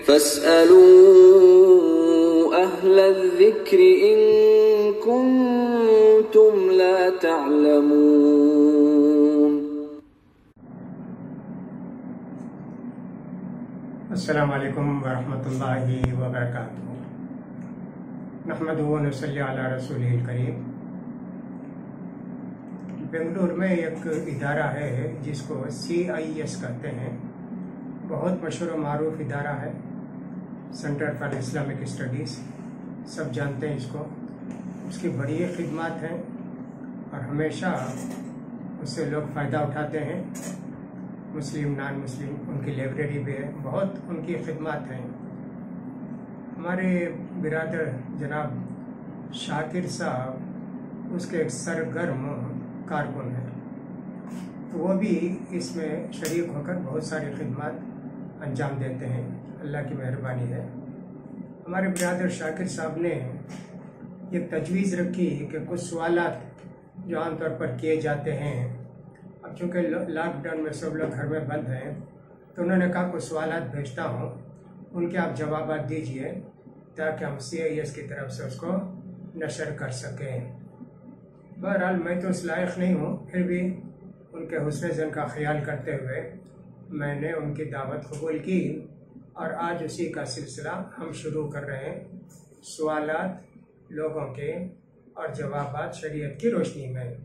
फस्अलू अहल ज़िक्र इन कुंतुम ला तअलमून। अस्सलामु अलैकुम वरहमतुल्लाहि वबरकातुहू। नहमदुहु व नसल्ली अला रसूलिहिल करीम। बेंगलुरु में एक इदारा है जिसको CIS कहते हैं। बहुत मशहूर व मारूफ इदारा है, सेंटर फॉर इस्लामिक स्टडीज़। सब जानते हैं इसको। उसकी बड़ी खिदमत हैं और हमेशा उससे लोग फ़ायदा उठाते हैं। मुस्लिम नॉन मुस्लिम, उनकी लाइब्रेरी भी है, बहुत उनकी खिदमत हैं। हमारे बिरादर जनाब शाकिर साहब उसके एक सरगर्म कारकुन हैं, तो वो भी इसमें शरीक होकर बहुत सारी खिदमत अंजाम देते हैं। अल्लाह की मेहरबानी है। हमारे बिरादर शाकिर साहब ने ये तजवीज़ रखी कि कुछ सवालात जो आमतौर पर किए जाते हैं, अब चूँकि लॉकडाउन में सब लोग घर में बंद हैं, तो उन्होंने कहा कुछ सवालात भेजता हूँ, उनके आप जवाब दीजिए ताकि हम CIS की तरफ से उसको नशर कर सकें। बहरहाल मैं तो उस लायक नहीं हूँ, फिर भी उनके हुस्न ज़न का ख्याल करते हुए मैंने उनकी दावत कबूल की और आज उसी का सिलसिला हम शुरू कर रहे हैं। सवालात लोगों के और जवाबात शरीयत की रोशनी में।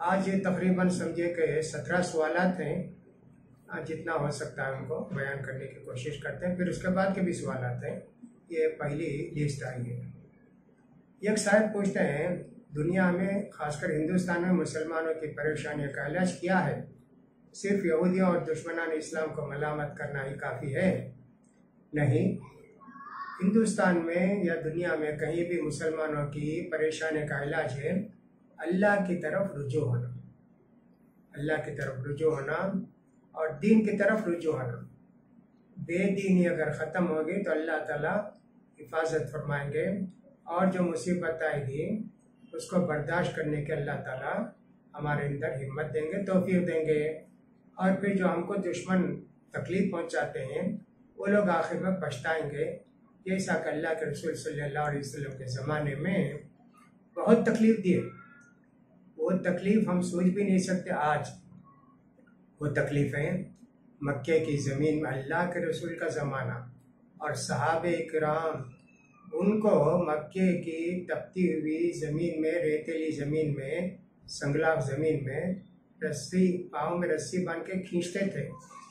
आज ये तकरीबन समझिए कि 17 सवालात हैं। आज जितना हो सकता है उनको बयान करने की कोशिश करते हैं, फिर उसके बाद के भी सवालात हैं। ये पहली लिस्ट आई है। एक साहब पूछते हैं, दुनिया में खासकर हिंदुस्तान में मुसलमानों की परेशानियों का इलाज क्या है? सिर्फ यहूदियों और दुश्मनान इस्लाम को मलामत करना ही काफ़ी है? नहीं, हिंदुस्तान में या दुनिया में कहीं भी मुसलमानों की परेशानी का इलाज है अल्लाह की तरफ रुजू होना। अल्लाह की तरफ रुजू होना और दीन की तरफ रुजू होना। बेदीनी अगर ख़त्म होगी तो अल्लाह ताला हिफाजत फरमाएंगे और जो मुसीबत आएगी उसको बर्दाश्त करने के अल्लाह ताला हमारे अंदर हिम्मत देंगे, तौफीक देंगे। और फिर जो हमको दुश्मन तकलीफ़ पहुंचाते हैं वो लोग आखिर में पछताएंगे। जैसा कि अल्लाह के रसूल सल्लल्लाहु अलैहि वसल्लम के ज़माने में बहुत तकलीफ़ दी, वो तकलीफ़ हम सोच भी नहीं सकते। आज वो तकलीफ़ें मक्के की ज़मीन में, अल्लाह के रसूल का ज़माना और सहाबे किराम, उनको मक्के की तपती हुई ज़मीन में, रेतीली ज़मीन में, संगलाब ज़मीन में रस्सी, पाँव में रस्सी बांध के खींचते थे।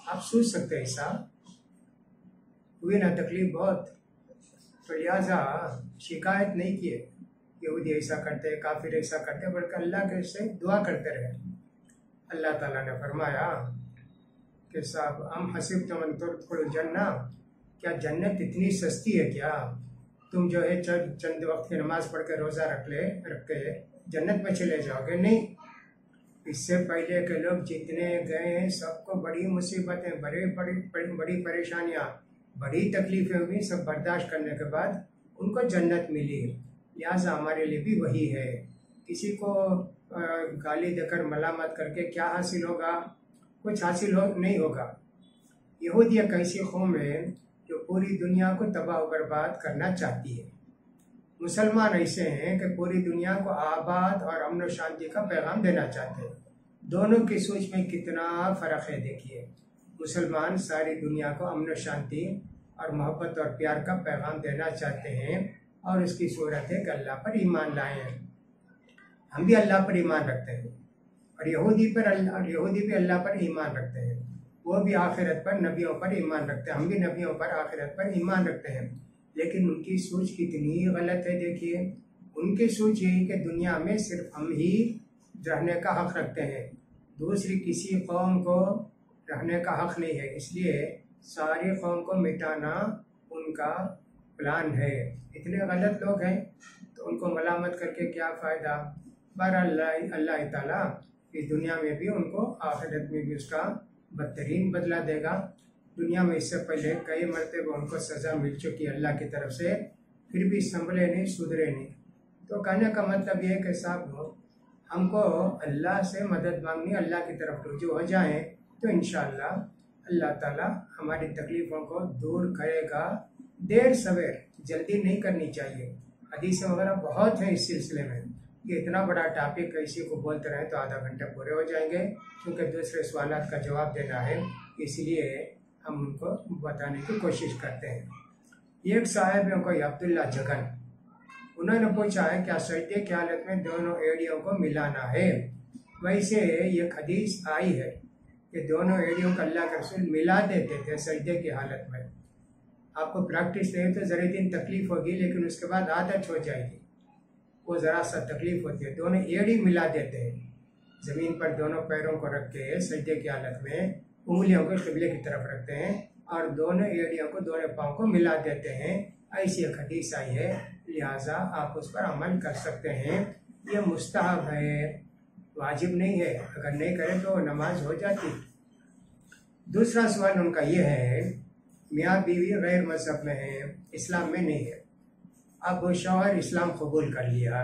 आप सोच सकते हैं ऐसा हुई ना तकलीफ़ बहुत। तो लिहाजा शिकायत नहीं किए यहूदी ऐसा करते, काफिर ऐसा करते, बल्कि अल्लाह के से दुआ करते रहे। अल्लाह ताला ने फरमाया कि साहब हम हसीब तुम जन्ना, क्या जन्नत इतनी सस्ती है क्या? तुम जो है चंद वक्त की नमाज पढ़ के रोज़ा रख के जन्नत में चले जाओगे? नहीं, इससे पहले के लोग जितने गए हैं सबको बड़ी मुसीबतें, बड़ी परेशानियाँ, बड़ी तकलीफ़ें हुई, सब बर्दाश्त करने के बाद उनको जन्नत मिली। लिहाजा हमारे लिए भी वही है। किसी को गाली देकर मलामत करके क्या हासिल होगा? कुछ हासिल नहीं होगा। यहूदी एक ऐसी कौम है जो पूरी दुनिया को तबाह बर्बाद करना चाहती है। मुसलमान ऐसे हैं कि पूरी दुनिया को आबाद और अमन शांति का पैगाम देना चाहते हैं। दोनों की सोच में कितना फ़र्क है देखिए। मुसलमान सारी दुनिया को अमन शांति और मोहब्बत और प्यार का पैगाम देना चाहते हैं और उसकी सूरत है कि अल्लाह पर ईमान लाएं। हम भी अल्लाह पर ईमान रखते हैं और यहूदी भी अल्लाह पर ईमान रखते हैं। वो भी आखिरत पर, नबियों पर ईमान रखते हैं। हम भी नबियों पर, आखिरत पर ईमान रखते हैं। लेकिन उनकी सोच कितनी गलत है देखिए। उनकी सोच यही कि दुनिया में सिर्फ हम ही रहने का हक रखते हैं, दूसरी किसी कौम को रहने का हक नहीं है। इसलिए सारी कौम को मिटाना उनका प्लान है। इतने गलत लोग हैं तो उनको मलामत करके क्या फ़ायदा? पर अल्लाह ताला इस दुनिया में भी उनको, आखिरत में भी उसका बदतरीन बदला देगा। दुनिया में इससे पहले कई मरतबे उनको सज़ा मिल चुकी है अल्लाह की तरफ से, फिर भी संभले नहीं, सुधरे नहीं। तो कहने का मतलब ये है कि साहब हमको अल्लाह से मदद मांगनी, अल्लाह की तरफ रुजू हो जाएं तो इंशाअल्लाह अल्लाह ताला हमारी तकलीफ़ों को दूर करेगा। देर सवेर जल्दी नहीं करनी चाहिए। हदीस वगैरह बहुत है इस सिलसिले में कि इतना बड़ा टॉपिक इसी को बोलते रहे तो आधा घंटा पूरे हो जाएंगे, क्योंकि दूसरे सवालात का जवाब देना है, इसलिए हम उनको बताने की कोशिश करते हैं। एक साहब है कोई अब्दुल्ला जगन, उन्होंने पूछा है क्या सजदे की हालत में दोनों एड़ियों को मिलाना है। वैसे ये हदीस आई है कि दोनों एड़ियों को अल्लाह के रसूल मिला देते थे सजदे की हालत में। आपको प्रैक्टिस नहीं तो ज़रा दिन तकलीफ होगी, लेकिन उसके बाद आदत हो जाएगी। वो ज़रा सा तकलीफ होती है। दोनों एड़ी मिला देते हैं, ज़मीन पर दोनों पैरों को रख के सजदे की हालत में उंगलियों को क़िबले की तरफ रखते हैं और दोनों एड़ियों को दोनों पाँव को मिला देते हैं। ऐसी एक हदीस आई है, लिहाजा आप उस पर अमल कर सकते हैं। ये मुस्तहब है, वाजिब नहीं है। अगर नहीं करें तो नमाज हो जाती। दूसरा सवाल उनका ये है, मियाँ बीवी गैर मज़हब में है, इस्लाम में नहीं है। अब शौहर इस्लाम कबूल कर लिया,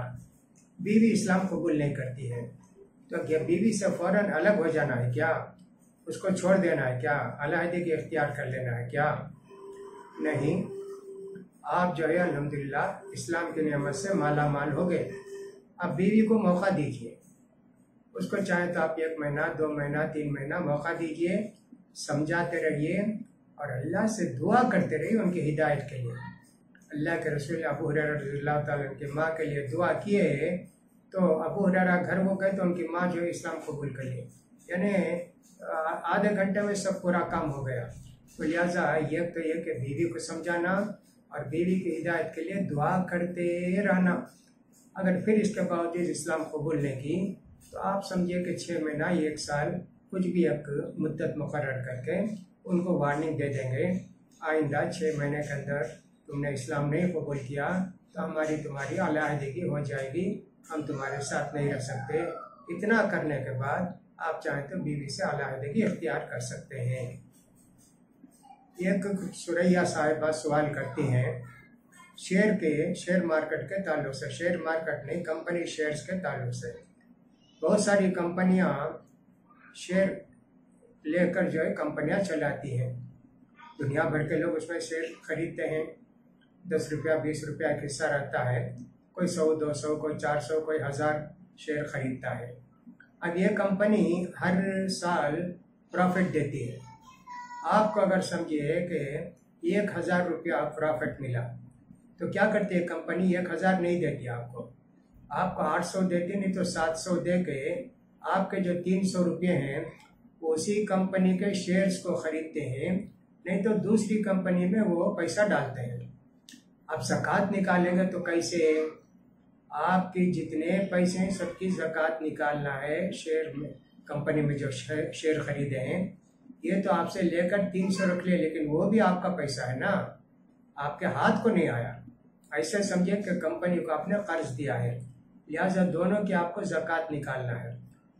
बीवी इस्लाम कबूल नहीं करती है, तो क्या बीवी से फ़ौरन अलग हो जाना है क्या? उसको छोड़ देना है क्या? अलहदगी इख्तियार कर लेना है क्या? नहीं, आप जो है अल्हम्दुलिल्लाह इस्लाम की नेमत से माला माल हो गए। अब बीवी को मौका दीजिए, उसको चाहे तो आप 1 महीना 2 महीना 3 महीना मौका दीजिए, समझाते रहिए और अल्लाह से दुआ करते रहिए उनकी हिदायत के लिए। अल्लाह के रसूल अबू हुरैरा रज़ियल्लाहु ताला उनकी माँ के लिए दुआ किए, तो अबू हुरैरा घर वो गए तो उनकी माँ जो है इस्लाम कबूल कर लिए, यानी आधे घंटे में सब पूरा काम हो गया। तो लिहाजा ये तो ये कि बीवी को समझाना और बीवी की हिदायत के लिए दुआ करते रहना। अगर फिर इसके बावजूद इस्लाम कबूल नहीं की तो आप समझिए कि 6 महीना 1 साल कुछ भी एक मुद्दत मुकर्रर करके उनको वार्निंग दे देंगे, आइंदा 6 महीने के अंदर तुमने इस्लाम नहीं कबूल किया तो हमारी तुम्हारी अलहदगी हो जाएगी, हम तुम्हारे साथ नहीं रह सकते। इतना करने के बाद आप चाहें तो बीवी से अलहदगी इख्तियार कर सकते हैं। एक सुरैया साहिबा सवाल करती हैं शेयर मार्केट के ताल्लुक से, शेयर मार्केट नहीं कंपनी शेयर्स के ताल्लुक से। बहुत सारी कंपनियां शेयर लेकर जो है कंपनियां चलाती हैं, दुनिया भर के लोग उसमें शेयर खरीदते हैं। 10 रुपया 20 रुपया एक हिस्सा रहता है, कोई 100 200 कोई 400 कोई 1000 शेयर खरीदता है। अब ये कंपनी हर साल प्रॉफिट देती है। आपको अगर समझिए कि 1000 रुपया प्रॉफिट मिला तो क्या करती है कंपनी? 1000 नहीं देती आपको 800 देती, नहीं तो 700 दे के आपके जो 300 रुपये हैं उसी कंपनी के शेयर्स को खरीदते हैं, नहीं तो दूसरी कंपनी में वो पैसा डालते हैं। अब ज़कात निकालेंगे तो कैसे? आपके जितने पैसे हैं सबकी ज़कात निकालना है। शेयर में कंपनी में जो शेयर खरीदे हैं ये तो आपसे लेकर 300 रख लिए, लेकिन वो भी आपका पैसा है ना, आपके हाथ को नहीं आया। ऐसे समझिए कि कंपनी को आपने कर्ज दिया है, लिहाजा दोनों की आपको ज़कात निकालना है।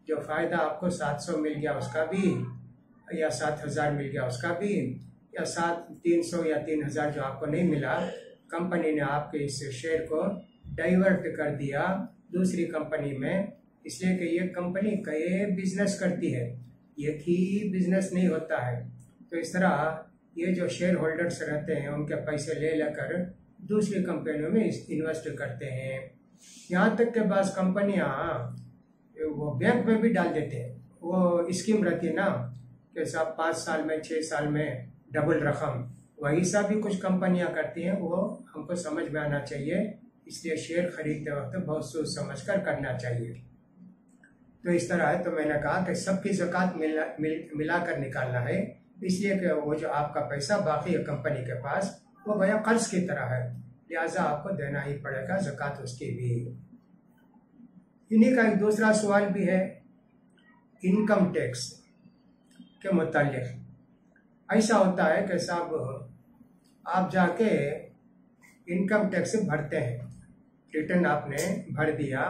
जो फ़ायदा आपको 700 मिल गया उसका भी, या 7000 मिल गया उसका भी, या 300 या 3000 जो आपको नहीं मिला, कंपनी ने आपके इस शेयर को डाइवर्ट कर दिया दूसरी कंपनी में, इसलिए कि ये कंपनी कई बिजनेस करती है, एक ही बिजनेस नहीं होता है। तो इस तरह ये जो शेयर होल्डर्स रहते हैं उनके पैसे ले लेकर दूसरी कंपनियों में इन्वेस्ट करते हैं। यहाँ तक के बाद कंपनियाँ वो बैंक में भी डाल देते हैं। वो स्कीम रहती है ना कि साहब 5 साल में 6 साल में डबल रकम, वही सा भी कुछ कंपनियां करती हैं। वो हमको समझ में आना चाहिए, इसलिए शेयर खरीदते वक्त बहुत सोच समझ कर करना चाहिए। तो इस तरह है, तो मैंने कहा कि सबकी ज़कात मिला कर निकालना है, इसलिए कि वो जो आपका पैसा बाकी है कंपनी के पास वो भैया कर्ज की तरह है, लिहाजा आपको देना ही पड़ेगा ज़कात उसकी भी। इन्हीं का एक दूसरा सवाल भी है इनकम टैक्स के मुताल्लिक़। ऐसा होता है कि साहब आप जाके इनकम टैक्स भरते हैं, रिटर्न आपने भर दिया,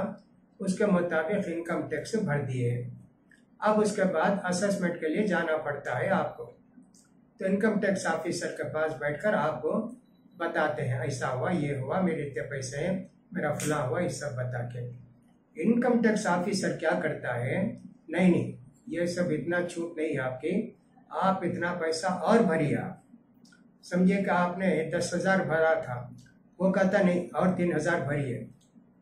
उसके मुताबिक इनकम टैक्स भर दिए। अब उसके बाद असेसमेंट के लिए जाना पड़ता है आपको, तो इनकम टैक्स ऑफिसर के पास बैठकर आपको बताते हैं ऐसा हुआ, ये हुआ, मेरे इतने पैसे हैं, मेरा फला हुआ, ये सब बता के। इनकम टैक्स ऑफिसर क्या करता है, नहीं ये सब इतना छूट नहीं है आपकी, आप इतना पैसा और भरिए। आप समझिए कि आपने 10,000 भरा था, वो कहता नहीं और 3,000 भरिए,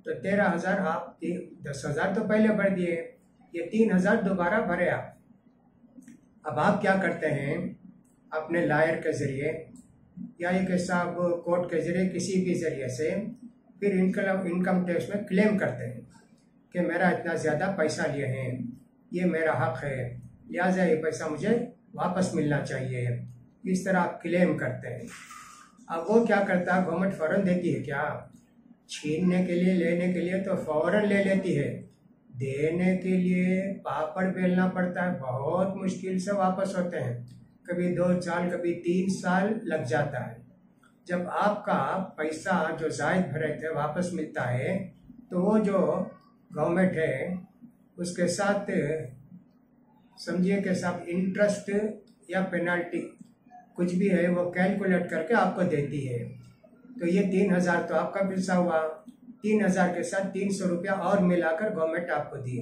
तो 13,000 आप 10,000 तो पहले भर दिए, ये 3,000 दोबारा भरे आप। अब आप क्या करते हैं, अपने लॉयर के ज़रिए या एक साहब कोर्ट के ज़रिए किसी भी ज़रिए से फिर इनकम टैक्स में क्लेम करते हैं कि मेरा इतना ज़्यादा पैसा लिए हैं, ये मेरा हक है, लिहाजा ये पैसा मुझे वापस मिलना चाहिए। इस तरह आप क्लेम करते हैं। अब वो क्या करता है, गवर्नमेंट फ़ौरन देती है क्या? छीनने के लिए, लेने के लिए तो फ़ौरन ले लेती है, देने के लिए पापड़ बेलना पड़ता है, बहुत मुश्किल से वापस होते हैं, कभी 2 साल कभी 3 साल लग जाता है। जब आपका पैसा जो जायद भरे थे वापस मिलता है, तो वो जो गवर्नमेंट है उसके साथ समझिए के साथ इंटरेस्ट या पेनल्टी कुछ भी है वो कैलकुलेट करके आपको देती है। तो ये 3,000 तो आपका पैसा हुआ, 3,000 के साथ 300 रुपया और मिलाकर गवर्नमेंट आपको दिए।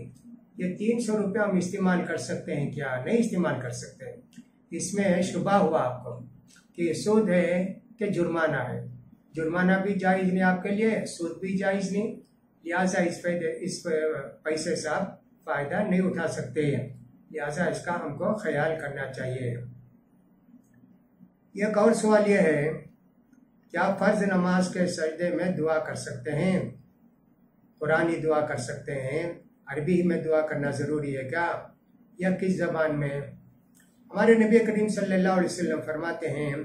ये 300 रुपया हम इस्तेमाल कर सकते हैं क्या? नहीं इस्तेमाल कर सकते। इसमें शुबा हुआ आपको कि सूद है कि जुर्माना है। जुर्माना भी जायज़ नहीं आपके लिए, सूद भी जायज़ नहीं, लिहाजा इस पैसे से आप फ़ायदा नहीं उठा सकते हैं, लिहाजा इसका हमको ख्याल करना चाहिए। एक और सवाल ये है, क्या फ़र्ज नमाज के सजदे में दुआ कर सकते हैं? कुरानी दुआ कर सकते हैं? अरबी में दुआ करना ज़रूरी है क्या, या किस ज़बान में? हमारे नबी करीम सल्लल्लाहु अलैहि वसल्लम फरमाते हैं,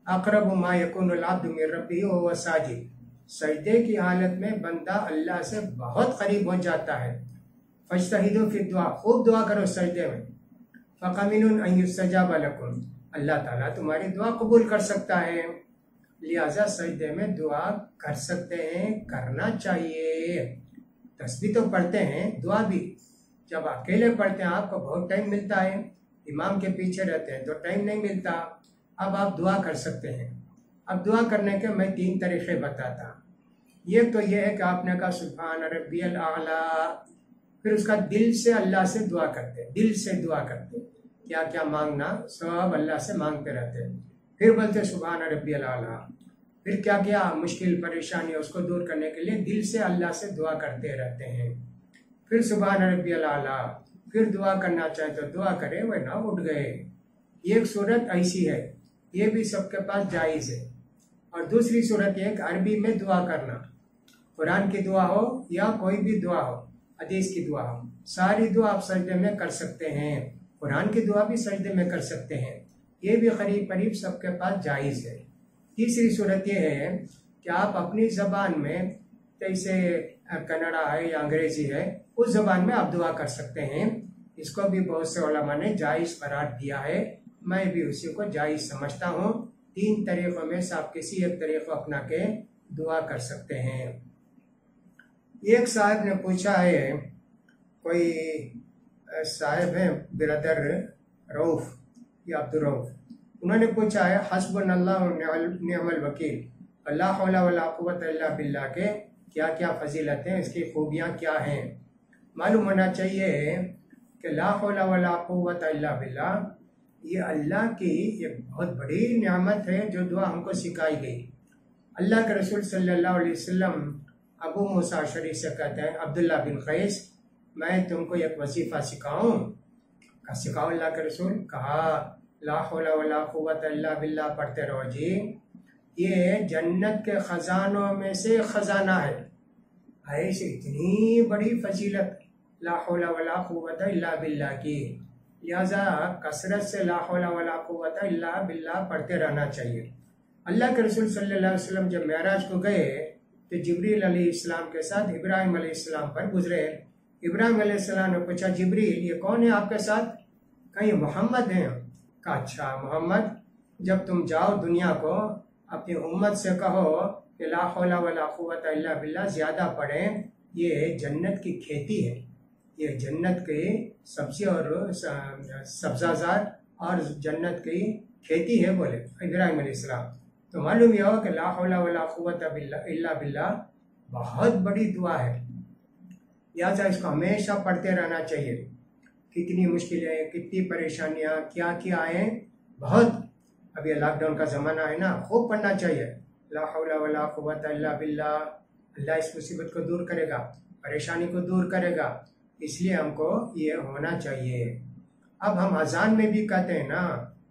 अक़रबु मा यकुनुल अब्दु मिन रब्बिही व हुवा साजिद। सजदे की हालत में बंदा अल्लाह से बहुत करीब हो जाता है। फज्तहिदू फी दुआ, खूब दुआ करो सजदे में। फ़क़मिनुन अन युस्तजाब लकुम, अल्लाह ताला तुम्हारी दुआ कबूल कर सकता है, लिहाजा सजदे में दुआ कर सकते हैं, करना चाहिए। तस्बीह तो पढ़ते हैं, दुआ भी जब अकेले पढ़ते हैं आपको बहुत टाइम मिलता है, इमाम के पीछे रहते हैं तो टाइम नहीं मिलता। अब आप दुआ कर सकते हैं। अब दुआ करने के मैं 3 तरीक़े बताता। एक तो ये है कि आपने कहा सुब्हान रब्बियल आला, फिर उसका दिल से अल्लाह से दुआ करते, दिल से दुआ करते, क्या क्या मांगना सब अल्लाह से मांगते रहते। फिर बोलते सुब्हान रब्बियल आला, फिर क्या क्या मुश्किल परेशानी है उसको दूर करने के लिए दिल से अल्लाह से दुआ करते रहते हैं। फिर सुब्हान रब्बियल आला, फिर दुआ करना चाहे तो दुआ करें, वरना उठ गए। एक सूरत ऐसी है, ये भी सबके पास जायज़ है। और दूसरी सूरत एक अरबी में दुआ करना, कुरान की दुआ हो या कोई भी दुआ हो, हदीस की दुआ हो, सारी दुआ आप सजदे में कर सकते हैं। कुरान की दुआ भी सजदे में कर सकते हैं, ये भी करीब करीब सबके पास जायज़ है। तीसरी सूरत ये है कि आप अपनी ज़बान में, जैसे कन्नड़ा है या अंग्रेज़ी है, उस ज़बान में आप दुआ कर सकते हैं। इसको भी बहुत से उलमा ने जायज़ करार दिया है, मैं भी उसी को जायज़ समझता हूँ। 3 तरीक़ों में से आप किसी एक तरीक़े को अपना के दुआ कर सकते हैं। एक साहब ने पूछा है, कोई साहब हैं बिरदर रऊफ़ या अब्दुल रऊफ़, उन्होंने पूछा है हस्बुनल्लाहु व निअमल वकील, ला हौला वला कुव्वता इल्ला बिल्लाह के क्या क्या फजीलतें, इसकी खूबियाँ क्या हैं? मालूम होना चाहिए कि ला हौला वला कुव्वता इल्ला बिल्लाह ये अल्लाह की एक बहुत बड़ी नियामत है जो दुआ हमको सिखाई गई। अल्लाह के रसूल सल्लल्लाहु अलैहि वसल्लम अबू मूसा अशअरी से कहते हैं, अब्दुल्ला बिन कैस, मैं तुमको एक वजीफ़ा सिखाऊं? का सिखाओ अल्लाह के रसूल? कहा ला हौला वला कुव्वता इल्ला बिल्लाह पढ़ते रहो जी, ये जन्नत के ख़जानों में से ख़जाना है। ऐसी इतनी बड़ी फजीलत ला हौला वला कुव्वता इल्ला बिल्लाह की, लिहाजा कसरत से ला हौला वला कुव्वता इल्ला बिल्लाह पढ़ते रहना चाहिए। अल्लाह के रसूल सल्लल्लाहु अलैहि वसल्लम जब मेराज को गए तो जिब्रील अलैहिस्सलाम के साथ इब्राहिम अलैहिस्सलाम पर गुजरे। इब्राहिम अलैहिस्सलाम ने पूछा, जिब्रील ये कौन है आपके साथ? कहीं मोहम्मद हैं? कहा अच्छा मोहम्मद, जब तुम जाओ दुनिया को अपनी उम्मत से कहो कि ला हौला वला कुव्वता इल्ला बिल्लाह ज़्यादा पढ़ें, ये जन्नत की खेती है, ये जन्नत की सब्जी और सब्ज़ाजात और जन्नत की खेती है, बोले इब्राहिम अलैहिस्सलाम। तो मालूम यह हो कि ला हौला वला कुव्वता इल्ला बिल्लाह बहुत बड़ी दुआ है, लिहाजा इसको हमेशा पढ़ते रहना चाहिए। कितनी मुश्किलें, कितनी परेशानियां, क्या क्या आए बहुत। अब ये लॉकडाउन का ज़माना है ना, खूब पढ़ना चाहिए। ला हौला वला कुव्वता इल्ला बिल्लाह। अल्लाह इस मुसीबत को दूर करेगा, परेशानी को दूर करेगा, इसलिए हमको ये होना चाहिए। अब हम अजान में भी कहते हैं ना,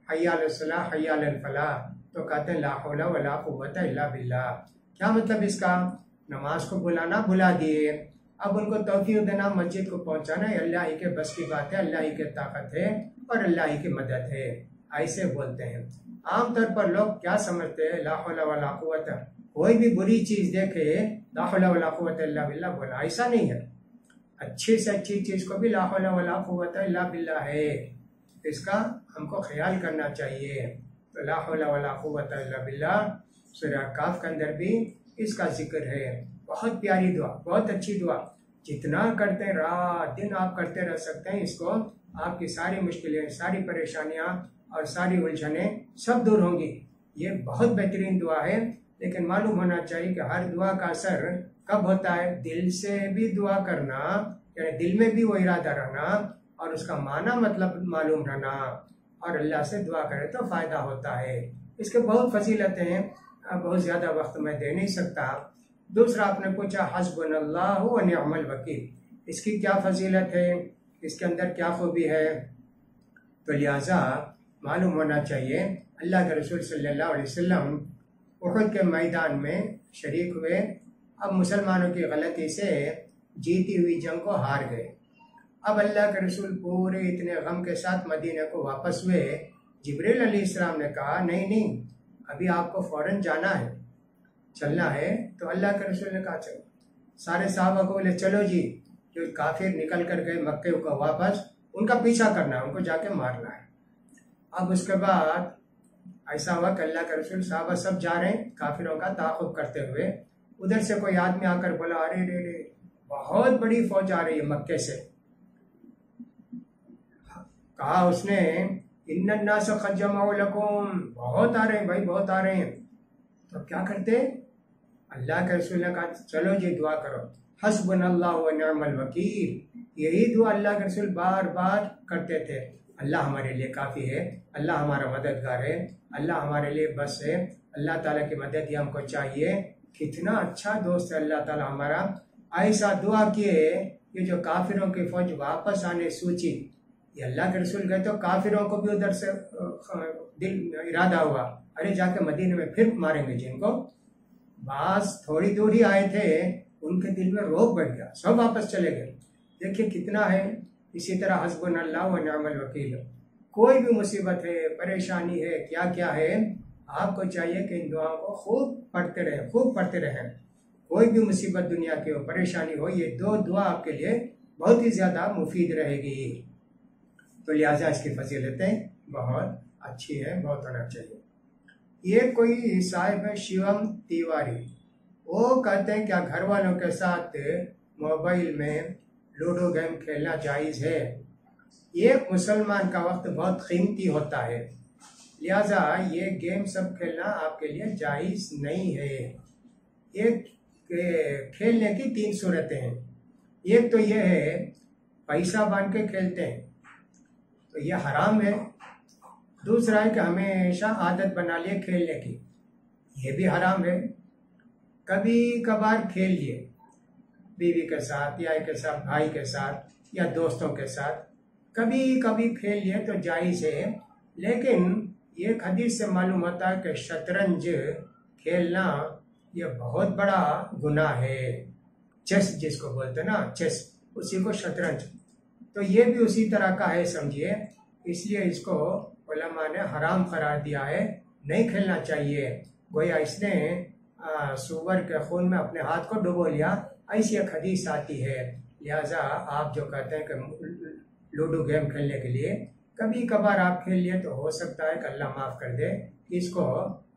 हय्या अलस सलाह हय्या अलल फलाह, तो कहते हैं ला हौला वला कुव्वता इल्ला बिल्लाह। क्या मतलब इसका? नमाज को बुलाना भुला दिए, अब उनको तौफीक देना, मस्जिद को पहुंचाना, अल्लाह ही के बस की बात है, अल्लाह ही के ताकत है और अल्लाह ही की मदद है, ऐसे बोलते हैं। आमतौर पर लोग क्या समझते हैं, ला हौला वला कुव्वता, कोई भी बुरी चीज देखे ला हौला वला कुव्वता इल्ला बिल्लाह बोला, ऐसा नहीं है। अच्छी से अच्छी चीज को भी ला हौला वला कुव्वता इल्ला बिल्लाह है, इसका हमको ख्याल करना चाहिए। तो ला हौला वला कुव्वता इल्ला बिल्लाह सूरह काफ के अंदर भी इसका जिक्र है। बहुत प्यारी दुआ, बहुत अच्छी दुआ, जितना करते हैं रात दिन आप करते रह सकते हैं इसको। आपकी सारी मुश्किलें, सारी परेशानियां और सारी उलझनें सब दूर होंगी। ये बहुत बेहतरीन दुआ है, लेकिन मालूम होना चाहिए कि हर दुआ का असर कब होता है। दिल से भी दुआ करना, यानी दिल में भी वो इरादा रहना और उसका माना मतलब मालूम रहना, और अल्लाह से दुआ करे तो फायदा होता है। इसके बहुत फजीलतें हैं, बहुत ज़्यादा वक्त मैं दे नहीं सकता। दूसरा आपने पूछा हस्बुनल्लाहु व निअमल वकील, इसकी क्या फजीलत है, इसके अंदर क्या खूबी है? तो लिहाजा मालूम होना चाहिए, अल्लाह के रसूल सल्लल्लाहु अलैहि वसल्लम उहद के मैदान में शरीक हुए। अब मुसलमानों की गलती से जीती हुई जंग को हार गए। अब अल्लाह के रसूल पूरे इतने गम के साथ मदीने को वापस हुए। जिब्रील अलैहिस्सलाम ने कहा नहीं नहीं, अभी आपको फौरन जाना है, चलना है। तो अल्लाह के रसूल ने कहा चलो। सारे साहबा को बोले चलो जी, जो काफिर निकल कर गए मक्के को वापस, उनका पीछा करना है, उनको जाके मारना है। अब उसके बाद ऐसा हुआ कि अल्लाह के रसूल साहबा सब जा रहे हैं काफिरों का ताक़ुब करते हुए। उधर से कोई आदमी आकर बोला अरे रे रे, बहुत बड़ी फौज आ रही है मक्के से। कहा उसने इन्नन्नास क़द जमअू लकुम, बहुत आ रहे हैं भाई, बहुत आ रहे हैं। तो क्या करते? अल्लाह के रसूल ने कहा चलो जी दुआ करो, हस्बुनल्लाहु व निअमल वकील। यही दुआ अल्लाह के रसूल बार बार करते थे, अल्लाह हमारे लिए काफ़ी है, अल्लाह हमारा मददगार है, अल्लाह हमारे लिए बस है, अल्लाह ताला की मदद ही हमको चाहिए। कितना अच्छा दोस्त है अल्लाह ताला हमारा। ऐसा दुआ किए ये जो काफिरों की फौज वापस आने सूची, ये अल्लाह के रसूल गए तो काफिरों को भी उधर से दिल इरादा हुआ अरे जाके मदीने में फिर मारेंगे जिनको। बास थोड़ी दूर ही आए थे, उनके दिल में रोब बढ़ गया, सब वापस चले गए। देखिए कितना है। इसी तरह हस्बुनल्लाह व निअमल वकील, कोई भी मुसीबत है, परेशानी है, क्या क्या है, आपको चाहिए कि इन दुआओं को खूब पढ़ते रहें, खूब पढ़ते रहें। कोई भी मुसीबत दुनिया की हो, परेशानी हो, ये दो दुआ आपके लिए बहुत ही ज़्यादा मुफीद रहेगी। तो लिहाजा इसकी फजीलतें बहुत अच्छी है, बहुत होना चाहिए। ये कोई साहिब है शिवम तिवारी, वो कहते हैं क्या घर वालों के साथ मोबाइल में लूडो गेम खेलना जायज़ है? एक मुसलमान का वक्त बहुत कीमती होता है, लिहाजा ये गेम सब खेलना आपके लिए जायज़ नहीं है। एक खेलने की तीन सूरतें हैं। एक तो ये है पैसा बांध के खेलते हैं, तो ये हराम है। दूसरा है कि हमेशा आदत बना लिए खेलने की, ये भी हराम है। कभी कभार खेल लिए बीवी के साथ या के साथ, भाई के साथ या दोस्तों के साथ, कभी कभी खेल लिए तो जायज़ है। लेकिन ये हदीस से मालूम होता है कि शतरंज खेलना ये बहुत बड़ा गुनाह है। चेस जिसको बोलते हैं ना, चेस, उसी को शतरंज, तो ये भी उसी तरह का है समझिए। इसलिए इसको उलमा ने हराम करार दिया है, नहीं खेलना चाहिए। गोया इसने सूअर के खून में अपने हाथ को डुबो लिया, ऐसी एक हदीस आती है। लिहाजा आप जो कहते हैं कि लूडो गेम खेलने के लिए कभी कभार आप खेल लिए तो हो सकता है कि अल्लाह माफ़ कर दे, इसको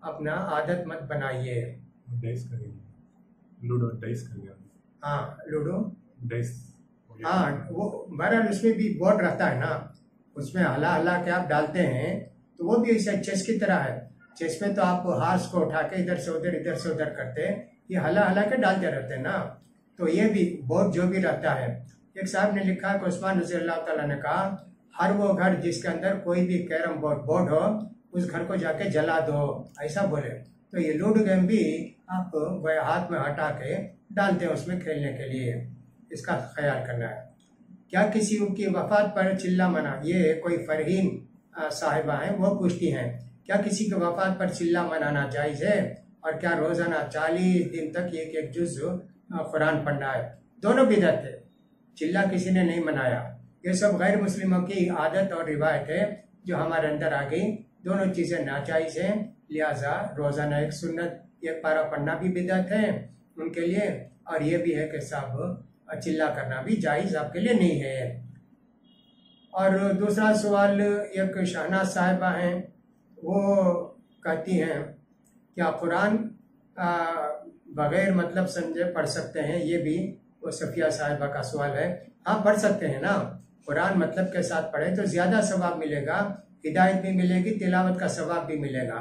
अपना आदत मत बनाइए। लूडो डाइस कर गया। हाँ लूडो डाइस, हाँ वो बहरहाल उसमें भी बोर्ड रहता है ना, उसमें हला हला के आप डालते हैं, तो वो भी ऐसा चेस की तरह है। चेस में तो आप हार्स को उठा के इधर से उधर करते हैं, ये हला हला के डालते रहते हैं ना। तो ये भी बोर्ड जो भी रहता है, एक साहब ने लिखा कि उस्मान रज़ी अल्लाह ताला ने कहा, हर वो घर जिसके अंदर कोई भी कैरम बोर्ड हो उस घर को जाके जला दो, ऐसा बोले। तो ये लूडो गेम भी आप हाथ में हटा के डालते हैं उसमें खेलने के लिए, इसका ख्याल करना है। क्या किसी की वफात पर चिल्ला मना, ये कोई फरहीन साहिबा हैं, वो पूछती हैं क्या किसी की वफात पर चिल्ला मनाना जायज़ है, और क्या रोज़ाना 40 दिन तक एक जुज़ कुरान पढ़ना है। दोनों बिदअत है, चिल्ला किसी ने नहीं मनाया, ये सब गैर मुस्लिमों की आदत और रिवायत है जो हमारे अंदर आ गई। दोनों चीज़ें नाजायज़ हैं, लिहाजा रोज़ाना एक सुन्नत एक पारा पढ़ना भी बिदअत है उनके लिए, और ये भी है कि सब चिल्ला करना भी जायज़ आपके लिए नहीं है। और दूसरा सवाल, एक शहनाज साहिबा हैं, वो कहती हैं क्या कुरान बगैर मतलब समझे पढ़ सकते हैं, ये भी वो सफ़िया साहिबा का सवाल है। हाँ, पढ़ सकते हैं ना, कुरान मतलब के साथ पढ़े तो ज़्यादा सवाब मिलेगा, हिदायत भी मिलेगी, तिलावत का सवाब भी मिलेगा।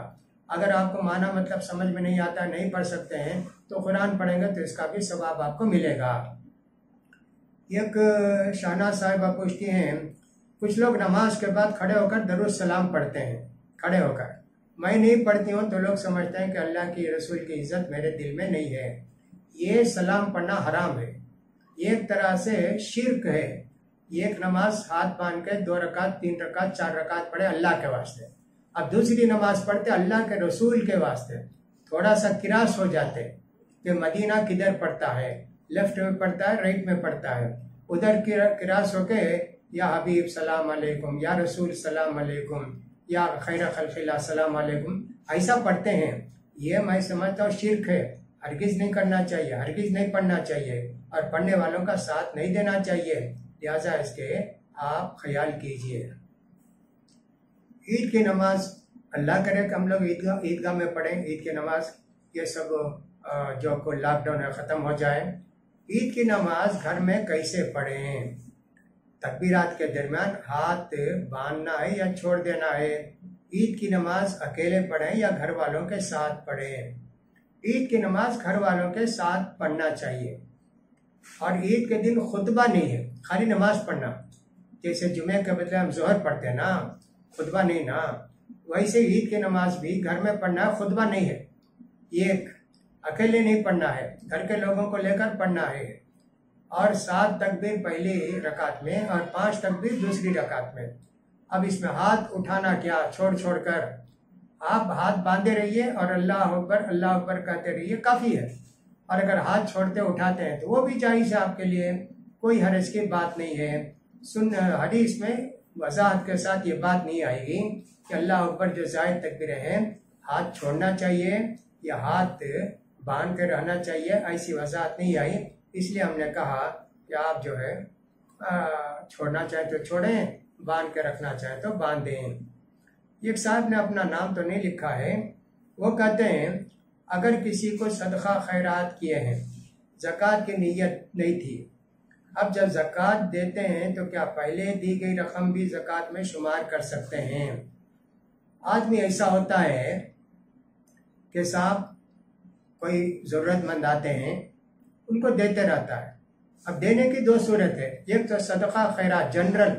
अगर आपको माना मतलब समझ में नहीं आता, नहीं पढ़ सकते हैं, तो कुरान पढ़ेंगे तो इसका भी सवाब आपको मिलेगा। एक शाहनाज साहिबा पूछती हैं, कुछ लोग नमाज के बाद खड़े होकर दरूद सलाम पढ़ते हैं, खड़े होकर, मैं नहीं पढ़ती हूँ तो लोग समझते हैं कि अल्लाह की रसूल की इज्जत मेरे दिल में नहीं है। ये सलाम पढ़ना हराम है, एक तरह से शिर्क है। एक नमाज हाथ बांध के 2 रकात 3 रकात 4 रकात पढ़े अल्लाह के वास्ते, अब दूसरी नमाज पढ़ते अल्लाह के रसूल के वास्ते, थोड़ा सा किरास हो जाते कि मदीना किधर पड़ता है, लेफ्ट में पड़ता है राइट में पड़ता है, उधर किरास होके या हबीब सलाम अलैकुम, या रसूल सलाम अलैकुम, या खैर खल्क़िल्लाह सलाम अलैकुम, ऐसा पढ़ते हैं। ये मैं समझता हूँ शिर्क है, हरगिज़ नहीं करना चाहिए, हरगिज़ नहीं पढ़ना चाहिए, और पढ़ने वालों का साथ नहीं देना चाहिए, लिहाजा इसके आप ख्याल कीजिए। ईद की नमाज अल्लाह करे कि हम लोग ईदगाह में पढ़ें ईद की नमाज, ये सब जो को लॉकडाउन है ख़त्म हो जाए। ईद की नमाज घर में कैसे पढ़ें, तकबीरात के दरमियान हाथ बांधना है या छोड़ देना है, ईद की नमाज अकेले पढ़ें या घर वालों के साथ पढ़ें। ईद की नमाज घर वालों के साथ पढ़ना चाहिए, और ईद के दिन खुतबा नहीं है, खाली नमाज पढ़ना, जैसे जुमे के बदले हम जोहर पढ़ते हैं ना, खुतबा नहीं ना, वैसे ईद की नमाज भी घर में पढ़ना है, खुतबा नहीं है। एक अकेले नहीं पढ़ना है, घर के लोगों को लेकर पढ़ना है, और 7 तकबीर पहली रकात में और 5 तकबीर दूसरी रकात में। अब इसमें हाथ उठाना क्या, छोड़ छोड़ कर आप हाथ बांधे रहिए और अल्लाह अकबर कहते रहिए, काफ़ी है। और अगर हाथ छोड़ते उठाते हैं तो वो भी जायज़ है आपके लिए, कोई हर्ज की बात नहीं है। हदीस में वजाहत के साथ ये बात नहीं आएगी कि अल्लाह अकबर जो जायद तकबीरें हैं हाथ छोड़ना चाहिए या हाथ बांध के रहना चाहिए, ऐसी वजाहत नहीं आई। इसलिए हमने कहा कि आप जो है छोड़ना चाहें तो छोड़ें, बांध के रखना चाहें तो बांध दें। एक साहब ने अपना नाम तो नहीं लिखा है, वो कहते हैं अगर किसी को सदका खैरात किए हैं, ज़कात की नीयत नहीं थी, अब जब ज़कात देते हैं तो क्या पहले दी गई रकम भी ज़कात में शुमार कर सकते हैं? आदमी ऐसा होता है कि साहब कोई ज़रूरतमंद आते हैं, उनको देते रहता है। अब देने की 2 सूरत है, एक तो सदका खैरात जनरल,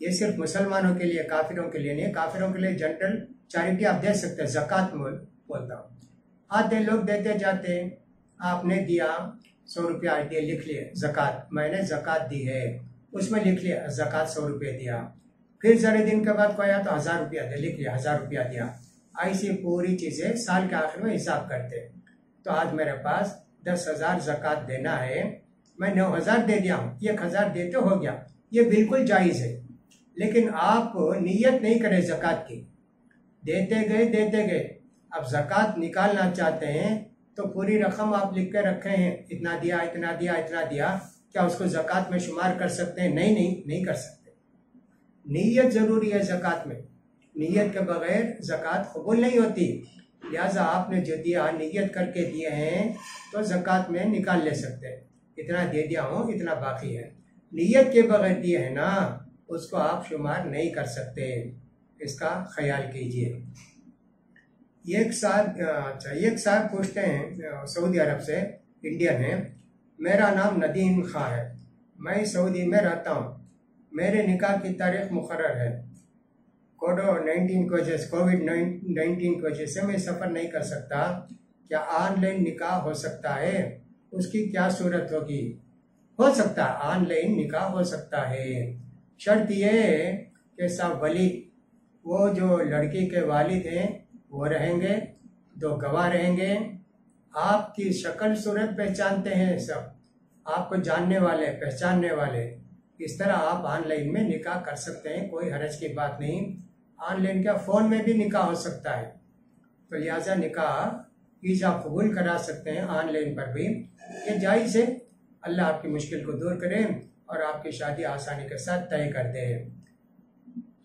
ये सिर्फ मुसलमानों के लिए, काफिरों के लिए नहीं, काफिरों के लिए जनरल चैरिटी आप दे सकते हैं, ज़कात बोलता हूँ। आते लोग देते जाते, आपने दिया 100 रुपया दिए, लिख लिए ज़कात, मैंने ज़कात दी है, उसमें लिख लिया ज़कात 100 रुपये दिया। फिर ज़रा दिन के बाद कोई आया तो 1000 रुपया दे, लिख लिया 1000 रुपया दिया। ऐसी पूरी चीज़ें साल के आखिर में हिसाब करते। तो आज मेरे पास 10,000 ज़कात देना है, मैं 9,000 दे दिया हूँ, 1,000 देते हो गया, ये बिल्कुल जायज़ है। लेकिन आप नियत नहीं करें ज़कात की, देते गए, अब ज़कात निकालना चाहते हैं तो पूरी रकम आप लिख के रखे हैं, इतना दिया इतना दिया इतना दिया, क्या उसको ज़कात में शुमार कर सकते हैं? नहीं कर सकते। नीयत ज़रूरी है ज़कात में, नीयत के बगैर ज़कात कबूल नहीं होती। लिहाजा आपने जो दिया नीयत करके दिए हैं तो ज़कात में निकाल ले सकते हैं, इतना दे दिया हूँ इतना बाकी है। नीयत के बगैर दिए है ना, उसको आप शुमार नहीं कर सकते, इसका ख्याल कीजिए। एक साहब पूछते हैं सऊदी अरब से, इंडियन है, मेरा नाम नदीम खां है, मैं सऊदी में रहता हूँ, मेरे निकाह की तारीख मुकर्रर है, कोविड-19 की वजह से मैं सफ़र नहीं कर सकता, क्या ऑनलाइन निकाह हो सकता है? उसकी क्या सूरत होगी? हो सकता है, ऑनलाइन निकाह हो सकता है। शर्त यह है कि सब वली, वो जो लड़की के वालिद हैं वो रहेंगे, 2 गवाह रहेंगे, आपकी शक्ल सूरत पहचानते हैं, सब आपको जानने वाले पहचानने वाले। इस तरह आप ऑनलाइन में निकाह कर सकते हैं, कोई हरज की बात नहीं। ऑनलाइन क्या, फ़ोन में भी निकाह हो सकता है। तो लिहाजा निकाह ईज़ा कबूल करा सकते हैं ऑनलाइन पर भी, ये जायज़ है। अल्लाह आपकी मुश्किल को दूर करे और आपकी शादी आसानी के साथ तय कर दे।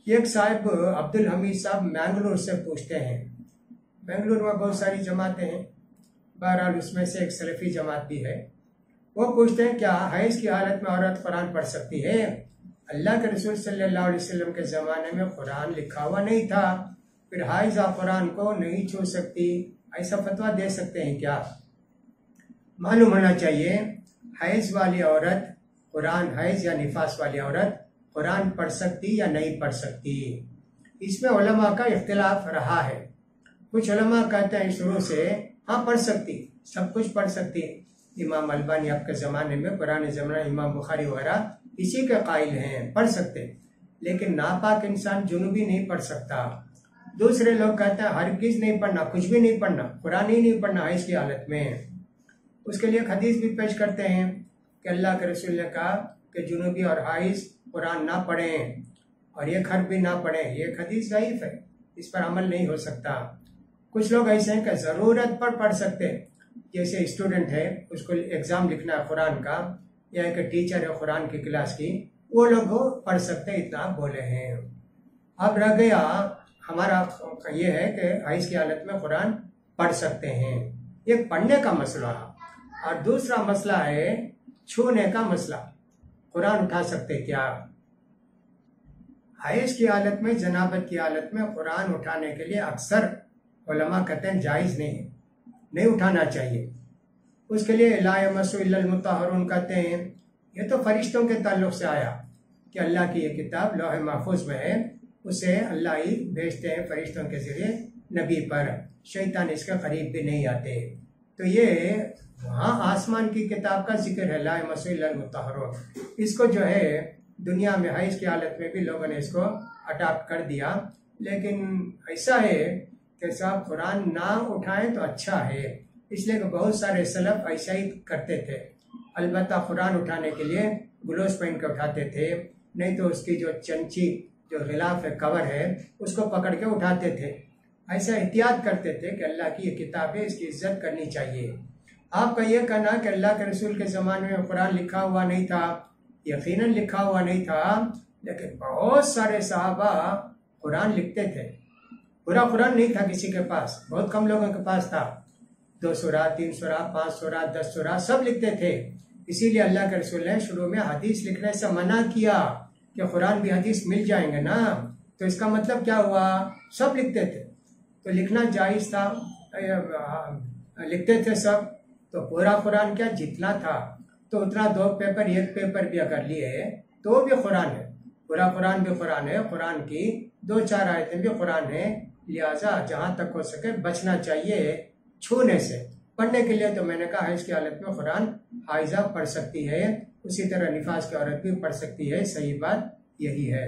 एक साहब अब्दुल हमीद साहब मैंगलोर से पूछते हैं, बेंगलुरु में बहुत सारी जमातें हैं, बहरहाल उसमें से एक सलफ़ी जमात भी है। वो पूछते हैं क्या हैज़ की हालत में औरत कुरान पढ़ सकती है? अल्लाह के रसूल सल्लल्लाहु अलैहि वसल्लम के ज़माने में कुरान लिखा हुआ नहीं था, फिर हाइज़ा कुरान को नहीं छू सकती, ऐसा फतवा दे सकते हैं क्या? मालूम होना चाहिए, हैज़ वाली औरत कुरान, हैज़ या निफास वाली औरत कुरान पढ़ सकती या नहीं पढ़ सकती, इसमें उलमा का इख्तिलाफ रहा है। कुछ उलमा कहते हैं शुरू से हाँ पढ़ सकती, सब कुछ पढ़ सकती। इमाम अलबानी आपके ज़माने में, पुराने ज़माने इमाम बुखारी वगैरह इसी के कायल हैं, पढ़ सकते, लेकिन नापाक इंसान जुनूबी नहीं पढ़ सकता। दूसरे लोग कहते हैं हरगिज़ नहीं पढ़ना, कुछ भी नहीं पढ़ना, कुरान ही नहीं पढ़ना हैज़ की हालत में। उसके लिए हदीस भी पेश करते हैं कि अल्लाह के रसूल ने कहा कि जुनूबी और हाइज़ कुरान ना पढ़ें और एक हर्फ भी ना पढ़ें, ये हदीस ज़ईफ़ है, इस पर अमल नहीं हो सकता। कुछ लोग ऐसे हैं कि ज़रूरत पर पढ़ सकते हैं, जैसे स्टूडेंट है, उसको एग्ज़ाम लिखना है कुरान का, या एक टीचर है कुरान की क्लास की, वो लोग पढ़ सकते हैं, इतना बोले हैं। अब रह गया हमारा ये है कि हैज़ की हालत में कुरान पढ़ सकते हैं, एक पढ़ने का मसला, और दूसरा मसला है छूने का मसला, कुरान उठा सकते क्या? हैज़ की हालत में, जनाबत की हालत में कुरान उठाने के लिए अक्सर उलमा कहते हैं जायज़ नहीं उठाना चाहिए। उसके लिए ला यमस्सु इल्लल मुत्तहरून कहते हैं, ये तो फरिश्तों के ताल्लुक से आया कि अल्लाह की ये किताब लौह महफूज में है, उसे अल्लाह ही भेजते हैं फरिश्तों के ज़रिए नबी पर, शैतान इसके करीब भी नहीं आते। तो ये वहाँ आसमान की किताब का जिक्र है, ला यमस्सु इल्लल मुत्तहरून। इसको जो है दुनिया में हैज़ की हालत में भी लोगों ने इसको अडॉप्ट कर दिया, लेकिन ऐसा है कि साहब कुरान ना उठाएं तो अच्छा है, इसलिए कि बहुत सारे सलफ ऐसा ही करते थे। अलबत्ता कुरान उठाने के लिए ग्लोव्स पहन के उठाते थे, नहीं तो उसकी जो चंची, जो गिलाफ है, कवर है, उसको पकड़ के उठाते थे। ऐसा एहतियात करते थे कि अल्लाह की ये किताब है, इसकी इज्जत करनी चाहिए। आपका ये कहना कि अल्लाह के रसूल के ज़माने में कुरान लिखा हुआ नहीं था, यकीनन लिखा हुआ नहीं था, लेकिन बहुत सारे सहाबा कुरान लिखते थे। पूरा कुरान नहीं था किसी के पास, बहुत कम लोगों के पास था, 2 सूरा, 3 सूरा, 5 सूरा, 10 सूरा, सब लिखते थे। इसीलिए अल्लाह के रसूल ने शुरू में हदीस लिखने से मना किया कि कुरान भी हदीस मिल जाएंगे ना, तो इसका मतलब क्या हुआ, सब लिखते थे, तो लिखना जायज़ था, लिखते थे सब, तो पूरा कुरान क्या, जितना था तो उतना 2 पेपर, 1 पेपर भी अगर लिए तो भी कुरान है, पूरा कुरान भी कुरान है, कुरान की 2-4 आयतें भी कुरान है। लिहाजा जहाँ तक हो सके बचना चाहिए छूने से। पढ़ने के लिए तो मैंने कहा हैज़ की हालत में कुरान हाइज़ा पढ़ सकती है, उसी तरह निफास की औरत भी पढ़ सकती है, सही बात यही है।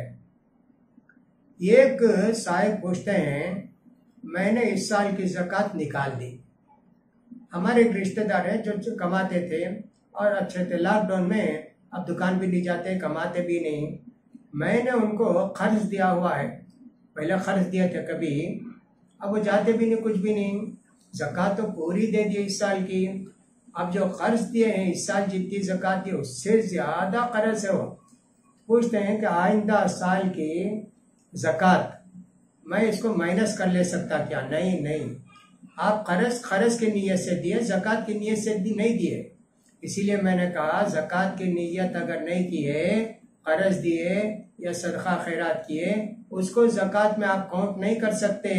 एक साहिब पूछते हैं, मैंने इस साल की ज़कात निकाल दी। हमारे एक रिश्तेदार हैं जो कमाते थे और अच्छे थे, लॉकडाउन में अब दुकान भी नहीं जाते, कमाते भी नहीं। मैंने उनको कर्ज दिया हुआ है, पहले कर्ज दिए थे कभी, अब वो जाते भी नहीं, कुछ भी नहीं, ज़कात तो पूरी दे दी इस साल की, अब जो कर्ज दिए हैं इस साल जितनी ज़कात दी उससे ज़्यादा कर्ज है। वो पूछते हैं कि आइंदा साल की ज़कात मैं इसको माइनस कर ले सकता क्या? नहीं, आप कर्ज की नीयत से दिए, ज़कात की नीयत से नहीं दिए। इसीलिए मैंने कहा ज़कात की नीयत अगर नहीं की है, कर्ज दिए या सदका खैरात किए, उसको ज़कात में आप काउंट नहीं कर सकते।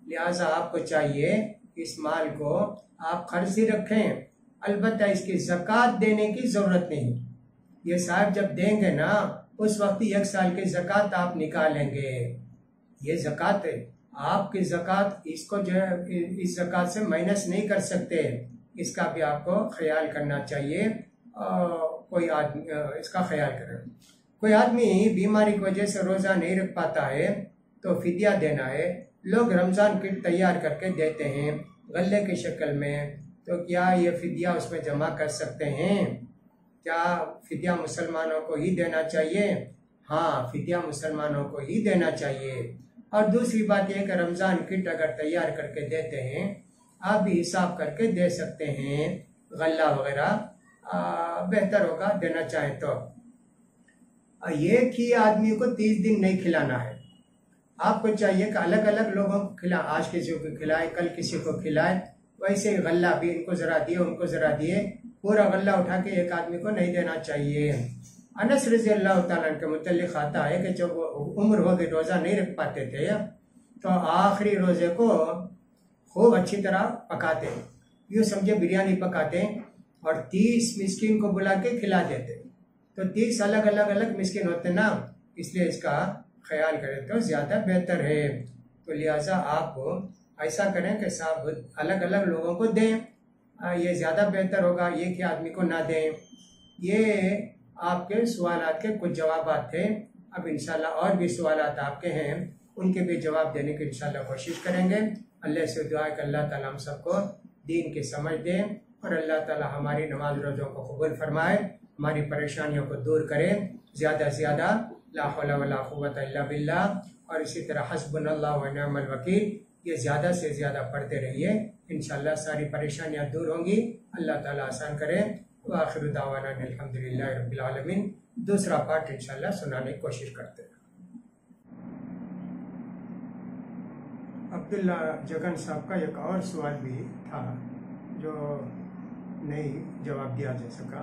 लिहाजा आपको चाहिए इस माल को आप कर्ज ही रखें, अलबत्ता इसकी ज़कात देने की ज़रूरत नहीं। ये साहब जब देंगे ना उस वक्त 1 साल की ज़कात आप निकालेंगे। ये ज़कात है आपकी ज़कात, इसको जो है इस ज़कात से माइनस नहीं कर सकते। इसका भी आपको ख्याल करना चाहिए। कोई आदमी इसका ख्याल करे। कोई आदमी बीमारी की वजह से रोज़ा नहीं रख पाता है तो फिदिया देना है। लोग रमज़ान किट तैयार करके देते हैं गले की शक्ल में, तो क्या ये फिदिया उसमें जमा कर सकते हैं? क्या फिदिया मुसलमानों को ही देना चाहिए? हाँ, फिदिया मुसलमानों को ही देना चाहिए। और दूसरी बात यह कि रमज़ान किट अगर तैयार करके देते हैं, आप भी हिसाब करके दे सकते हैं। गल्ला वगैरह बेहतर होगा देना चाहें तो। एक ही आदमी को 30 दिन नहीं खिलाना है। आपको चाहिए कि अलग अलग लोगों को खिलाए, आज किसी को खिलाए, कल किसी को खिलाए। वैसे गल्ला भी इनको ज़रा दिए, उनको ज़रा दिए, पूरा गल्ला उठा के एक आदमी को नहीं देना चाहिए। अनस रज़ी अल्लाह तआला के मुतल्लिक़ आता है कि जब उम्र हो गई रोज़ा नहीं रख पाते थे तो आखिरी रोज़े को खूब अच्छी तरह पकाते, यूँ समझे बिरयानी पकाते और 30 मिस्किन को बुला के खिला देते। तो 30 अलग अलग मिस्किन होते ना, इसलिए इसका ख्याल करें तो ज़्यादा बेहतर है। तो लिहाजा आप ऐसा करें कि साहब अलग अलग लोगों को दें, ये ज़्यादा बेहतर होगा, एक ही आदमी को ना दें। ये आपके सवालात के कुछ जवाबात थे। अब इंशाल्लाह और भी सवालात आपके हैं, उनके भी जवाब देने की इंशाल्लाह कोशिश करेंगे। अल्लाह से दुआ है कि अल्लाह ताला हम सबको दीन की समझ दें और अल्लाह ताला हमारी नमाज रोज़ों को कबूल फरमाए, हमारी परेशानियों को दूर करें ज़्यादा से ज़्यादा। ला हौला वला कुव्वता इल्ला बिल्लाह। और इसी तरह हस्बुनल्लाहु व निअमल वकील, ये ज़्यादा से ज़्यादा पढ़ते रहिए, इंशाल्लाह सारी परेशानियाँ दूर होंगी। अल्लाह ताला आसान करें। व आखिरु दावाना अल्हम्दुलिल्लाहि रब्बिल आलमीन। दूसरा पार्ट इंशाल्लाह सुनाने की कोशिश करते हैं। अब्दुल्ला जगन साहब का एक और सवाल भी था जो नहीं जवाब दिया जा सका।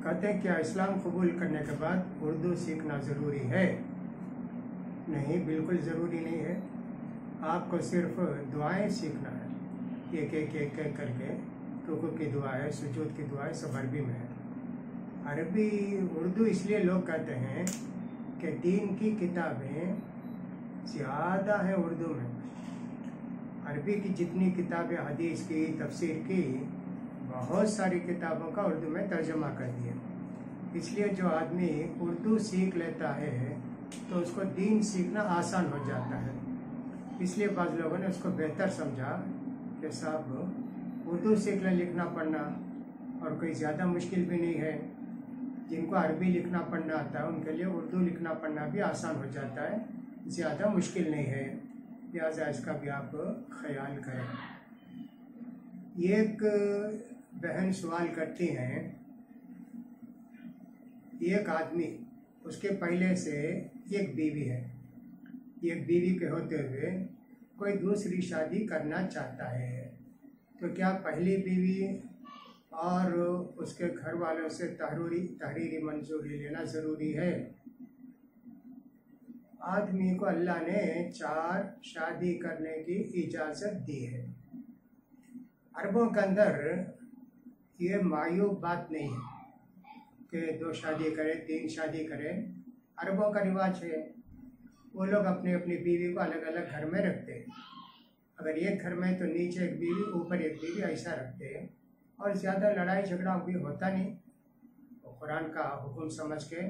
कहते हैं क्या इस्लाम कबूल करने के बाद उर्दू सीखना ज़रूरी है? नहीं, बिल्कुल ज़रूरी नहीं है। आपको सिर्फ दुआएं सीखना है, एक एक करके। रुकू की दुआ है, सुजूद की दुआ है, सब अरबी में है। अरबी उर्दू इसलिए लोग कहते हैं कि दीन की किताबें ज़्यादा है उर्दू में। अरबी की जितनी किताबें हदीस की, तफसीर की, बहुत सारी किताबों का उर्दू में तर्जमा कर दिया। इसलिए जो आदमी उर्दू सीख लेता है तो उसको दीन सीखना आसान हो जाता है। इसलिए बाज़ लोगों ने उसको बेहतर समझा कि साहब उर्दू सीख लें, लिखना पढ़ना, और कोई ज़्यादा मुश्किल भी नहीं है। जिनको अरबी लिखना पढ़ना आता है उनके लिए उर्दू लिखना पढ़ना भी आसान हो जाता है, ज़्यादा मुश्किल नहीं है। लिहाजा इसका भी आप ख्याल करें। एक बहन सवाल करती हैं, एक आदमी, उसके पहले से एक बीवी है, एक बीवी के होते हुए कोई दूसरी शादी करना चाहता है, तो क्या पहली बीवी और उसके घर वालों से तहरीरी मंजूरी लेना ज़रूरी है? आदमी को अल्लाह ने 4 शादी करने की इजाज़त दी है। अरबों के अंदर ये मायूब बात नहीं है कि 2 शादी करें, 3 शादी करें। अरबों का रिवाज है, वो लोग अपनी अपनी बीवी को अलग अलग घर में रखते हैं। अगर एक घर में तो नीचे एक बीवी, ऊपर एक बीवी, ऐसा रखते हैं। और ज़्यादा लड़ाई झगड़ा भी होता नहीं, तो कुरान का हुक्म समझ के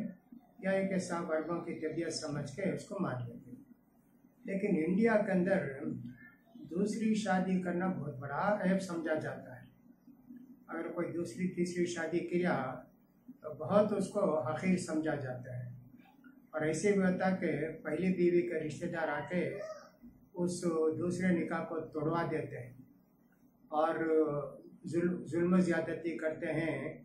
या एक साहब अरबों की तबीयत समझ के उसको मान लेते हैं। लेकिन इंडिया के अंदर दूसरी शादी करना बहुत बड़ा ऐब समझा जाता है। अगर कोई दूसरी तीसरी शादी किया तो बहुत उसको हकीर समझा जाता है। और ऐसे भी होता है कि पहली बीवी के रिश्तेदार आके उस दूसरे निकाह को तोड़वा देते हैं और जुल्म ज़्यादती करते हैं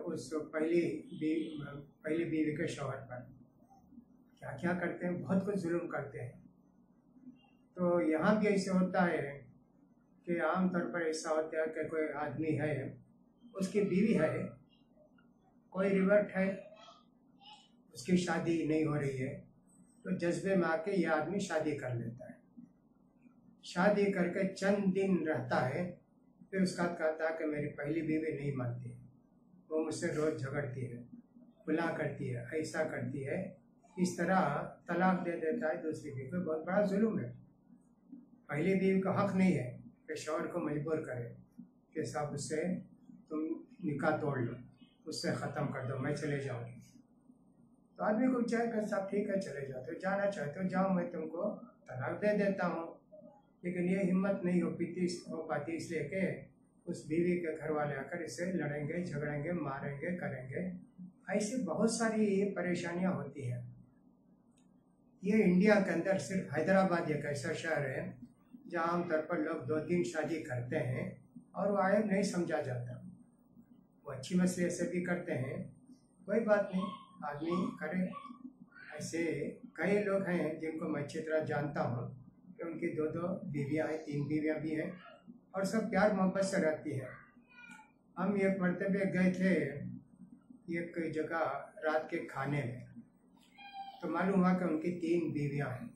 उस पहली बीवी के शौहर पर। क्या क्या करते हैं, बहुत कुछ जुल्म करते हैं। तो यहाँ भी ऐसे होता है कि आमतौर पर ऐसा होता है कि कोई आदमी है, उसकी बीवी है, कोई रिवर्ट है, उसकी शादी नहीं हो रही है, तो जज्बे में आके यह आदमी शादी कर लेता है। शादी करके चंद दिन रहता है, फिर उसका कहता है कि मेरी पहली बीवी नहीं मानती, वो मुझसे रोज़ झगड़ती है, खुला करती है, ऐसा करती है, इस तरह तलाक दे देता है दूसरी बीवी को। बहुत बड़ा जुल्म है। पहली बीवी का हक नहीं है कि शौहर को मजबूर करे कि साहब उससे तुम निकाह तोड़ लो, उससे ख़त्म कर दो, मैं चले जाऊँगी। तो आदमी को चाहे कि साहब ठीक है चले जाओ, तो जाना चाहते हो जाओ, मैं तुमको तलाक दे देता हूँ। लेकिन ये हिम्मत नहीं हो पाती इसलिए कि उस बीवी के घर वाले आकर इसे लड़ेंगे, झगड़ेंगे, मारेंगे, करेंगे। ऐसी बहुत सारी परेशानियाँ होती हैं। ये इंडिया के अंदर सिर्फ हैदराबाद एक ऐसा शहर है जहाँ आमतौर पर लोग 2-3 शादी करते हैं और वो आयब नहीं समझा जाता। वो अच्छी मसले से भी करते हैं, कोई बात नहीं, आदमी करे। ऐसे कई लोग हैं जिनको मैं अच्छी तरह जानता हूँ कि उनकी 2-2 बीवियाँ हैं, 3 बीवियाँ भी हैं और सब प्यार मोहब्बत से रहती हैं। हम एक मरतबे गए थे एक जगह रात के खाने में, तो मालूम हुआ कि उनकी 3 बीवियाँ हैं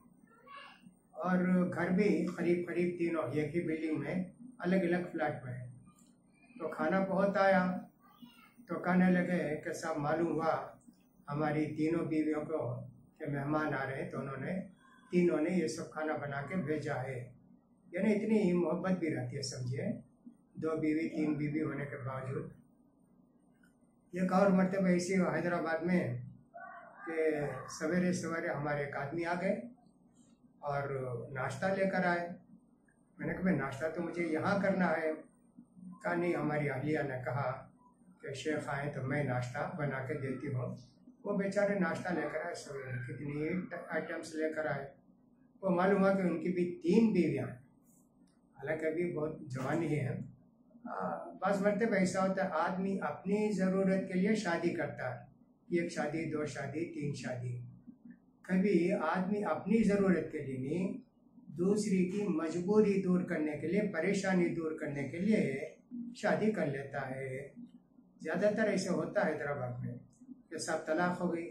और घर भी करीब करीब तीनों एक ही बिल्डिंग में अलग अलग फ्लैट में है। तो खाना बहुत आया तो कहने लगे कि साहब मालूम हुआ हमारी तीनों बीवियों को कि मेहमान आ रहे हैं, तो उन्होंने तीनों ने ये सब खाना बना के भेजा है। यानी इतनी मोहब्बत भी रहती है, समझिए, 2 बीवी 3 बीवी होने के बावजूद। एक और मरतबा ऐसी हैदराबाद में कि सवेरे सवेरे हमारे एक आदमी आ गए और नाश्ता लेकर आए। मैंने कहा भाई नाश्ता तो मुझे यहाँ करना है। कहा नहीं, हमारी अहलिया ने कहा कि शेख आए तो मैं नाश्ता बना के देती हूँ। वो बेचारे नाश्ता लेकर आए, सवेरे कितनी आइटम्स लेकर आए। वो मालूम हुआ कि उनकी भी 3 बीवियाँ हैं, हालांकि अभी बहुत जवानी है। बस मरतबा ऐसा होता है आदमी अपनी ज़रूरत के लिए शादी करता है, 1 शादी 2 शादी 3 शादी। कभी आदमी अपनी ज़रूरत के लिए नहीं, दूसरी की मजबूरी दूर करने के लिए, परेशानी दूर करने के लिए शादी कर लेता है। ज़्यादातर ऐसे होता है हैदराबाद में कि साहब तलाक हो गई,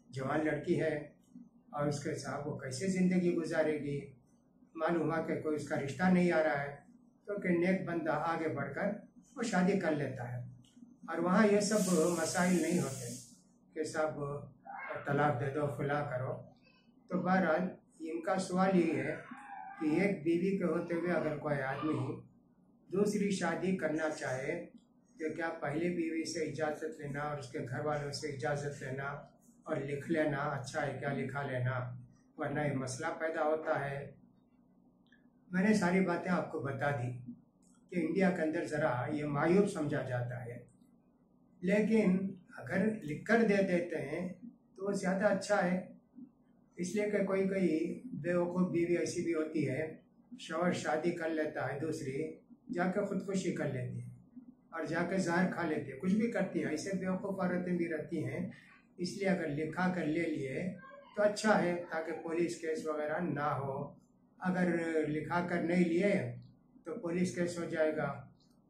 जवान लड़की है और उसके साथ वो कैसे ज़िंदगी गुजारेगी। मालूम हुआ कि कोई उसका रिश्ता नहीं आ रहा है तो कि नेक बंदा आगे बढ़कर वो शादी कर लेता है। और वहाँ ये सब मसाइल नहीं होते कि साहब तलाक दे दो, फुला करो। तो बहरहाल इनका सवाल ये है कि एक बीवी के होते हुए अगर कोई आदमी दूसरी शादी करना चाहे तो क्या पहली बीवी से इजाज़त लेना और उसके घर वालों से इजाज़त लेना और लिख लेना, अच्छा है क्या लिखा लेना, वरना ये मसला पैदा होता है। मैंने सारी बातें आपको बता दी कि इंडिया के अंदर ज़रा ये मायूब समझा जाता है, लेकिन अगर लिख कर दे देते हैं तो वो ज़्यादा अच्छा है। इसलिए कि कोई बेवकूफ़ बीवी ऐसी भी होती है, शौहर शादी कर लेता है दूसरी, जाकर खुदकुशी कर लेती है और जाकर जहर खा लेती है, कुछ भी करती है। ऐसे बेवकूफ़ औरतें भी रहती हैं। इसलिए अगर लिखा कर ले लिए तो अच्छा है ताकि पुलिस केस वगैरह ना हो। अगर लिखा कर नहीं लिए तो पुलिस केस हो जाएगा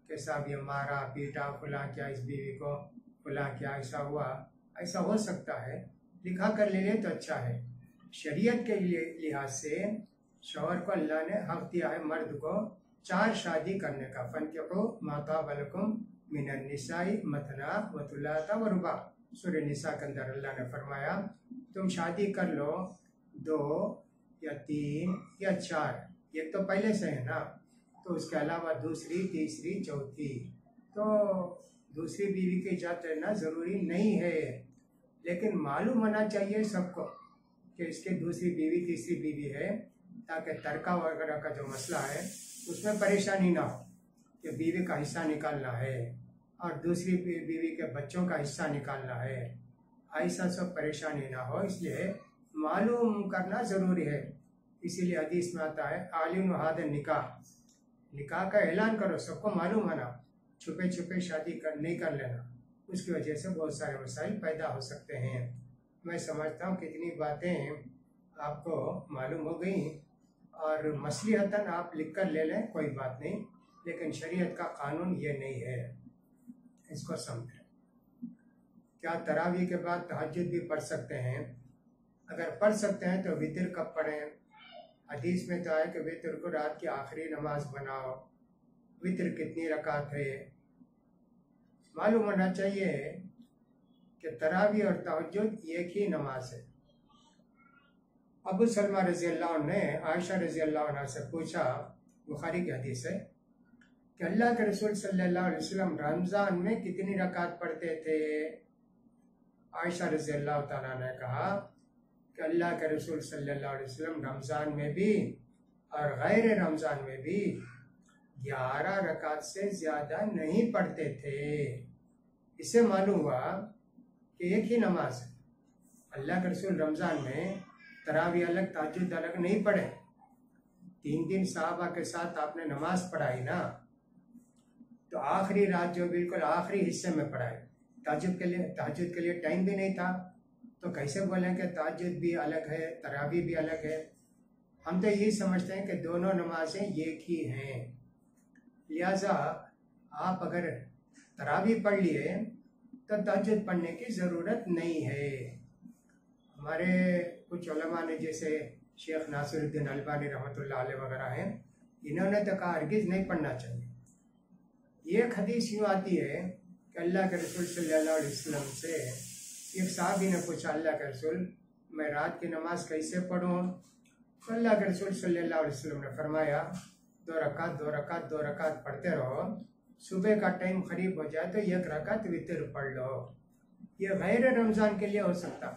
कि साहब ये मारा पीटा, फुला क्या इस बीवी को, फुला क्या ऐसा हुआ, ऐसा हो सकता है। लिखा कर ले तो अच्छा है। शरीयत के लिहाज से शौहर को अल्लाह ने हक दिया है मर्द को 4 शादी करने का। फनकिहू मा ताब लकुम मिनन निसाई मथना व थुलाथा व रुबा। सूरह निसा के अंदर अल्लाह ने फरमाया तुम शादी कर लो 2 या 3 या 4, एक तो पहले से है ना, तो उसके अलावा दूसरी, तीसरी, चौथी। तो दूसरी बीवी की इजाज़त लेना ज़रूरी नहीं है, लेकिन मालूम होना चाहिए सबको कि इसकी दूसरी बीवी, तीसरी बीवी है, ताकि तरका वगैरह का जो मसला है उसमें परेशानी ना हो कि बीवी का हिस्सा निकालना है और दूसरी बीवी के बच्चों का हिस्सा निकालना है, ऐसा सब परेशानी ना हो, इसलिए मालूम करना ज़रूरी है। इसीलिए हदीस में आता है आलिम हाद निकाह, निकाह का ऐलान करो, सबको मालूम होना, छुपे छुपे शादी नहीं कर लेना। उसकी वजह से बहुत सारे मसाइल पैदा हो सकते हैं। मैं समझता हूँ कितनी बातें आपको मालूम हो गई और मसलिहतन आप लिख कर ले लें, कोई बात नहीं, लेकिन शरीयत का कानून ये नहीं है, इसको समझें। क्या तरावी के बाद तहज्जुद भी पढ़ सकते हैं? अगर पढ़ सकते हैं तो वितर कब पढ़ें? हदीस में तो आया कि वितर को रात की आखिरी नमाज बनाओ। वितर कितनी रकात है? मालूम होना चाहिए कि तरावी और तहज्जुद एक ही नमाज है। अबू सलमा रजी अल्लाह अन्हु ने आयशा रजी अल्लाह अन्हा से पूछा, बुखारी की हदीस है, कि अल्लाह के रसूल सल्लल्लाहु अलैहि वसल्लम रमज़ान में कितनी रकात पढ़ते थे? आयशा रजी अल्लाह तआला ने कहा कि अल्लाह के रसूल सल्लल्लाहु अलैहि वसल्लम रमज़ान में भी और गैर रमज़ान में भी 11 रकात से ज़्यादा नहीं पढ़ते थे। इससे मालूम हुआ कि एक ही नमाज है। अल्लाह के रसूल रमज़ान में तरावी अलग तहज्जुद अलग नहीं पढ़े। 3 सहाबा के साथ आपने नमाज पढ़ाई ना, तो आखिरी रात जो बिल्कुल आखिरी हिस्से में पढ़ाई, तहज्जुद के लिए टाइम भी नहीं था, तो कैसे बोलें कि तहज्जुद भी अलग है तरावी भी अलग है? हम तो यही समझते हैं कि दोनों नमाजें एक ही हैं। लिहाजा आप अगर तरावी पढ़ लिए तो तहज्जुद पढ़ने की ज़रूरत नहीं है। हमारे कुछ उलमा ने, जैसे शेख नासिरुद्दीन अलबानी रहमतुल्लाह अलैह वगैरह हैं, इन्होंने तो कहा हरगिज़ नहीं पढ़ना चाहिए। एक हदीस यूँ आती है कि अल्लाह के रसूल सल्लल्लाहु अलैहि वसल्लम से एक साहबी ने पूछा, अल्लाह के रसूल मैं रात की नमाज कैसे पढ़ूँ? तो अल्लाह के रसूल सल्लल्लाहु अलैहि वसल्लम ने फरमाया, 2 रकात पढ़ते रहो, सुबह का टाइम करीब हो जाए तो 1 रकात वितर पढ़ लो। ये गैर रमज़ान के लिए हो सकता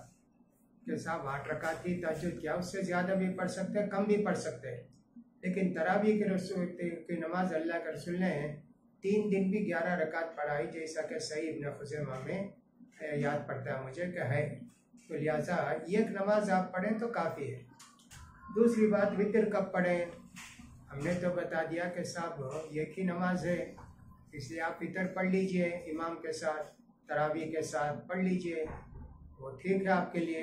कि साहब 8 रकात की तहज्जुद क्या, उससे ज़्यादा भी पढ़ सकते हैं, कम भी पढ़ सकते हैं, लेकिन तरावी के रसूल की नमाज अल्लाह के रसूल ने 3 दिन भी 11 रकात पढ़ाई, जैसा कि सही इब्न खुज़ैमा में याद पड़ता है मुझे कि है। तो लिहाजा एक नमाज आप पढ़ें तो काफ़ी है। दूसरी बात, वितर कब पढ़ें? हमने तो बता दिया कि साहब एक ही नमाज है, इसलिए आप वितर पढ़ लीजिए, इमाम के साथ तरावी के साथ पढ़ लीजिए, वो ठीक है आपके लिए।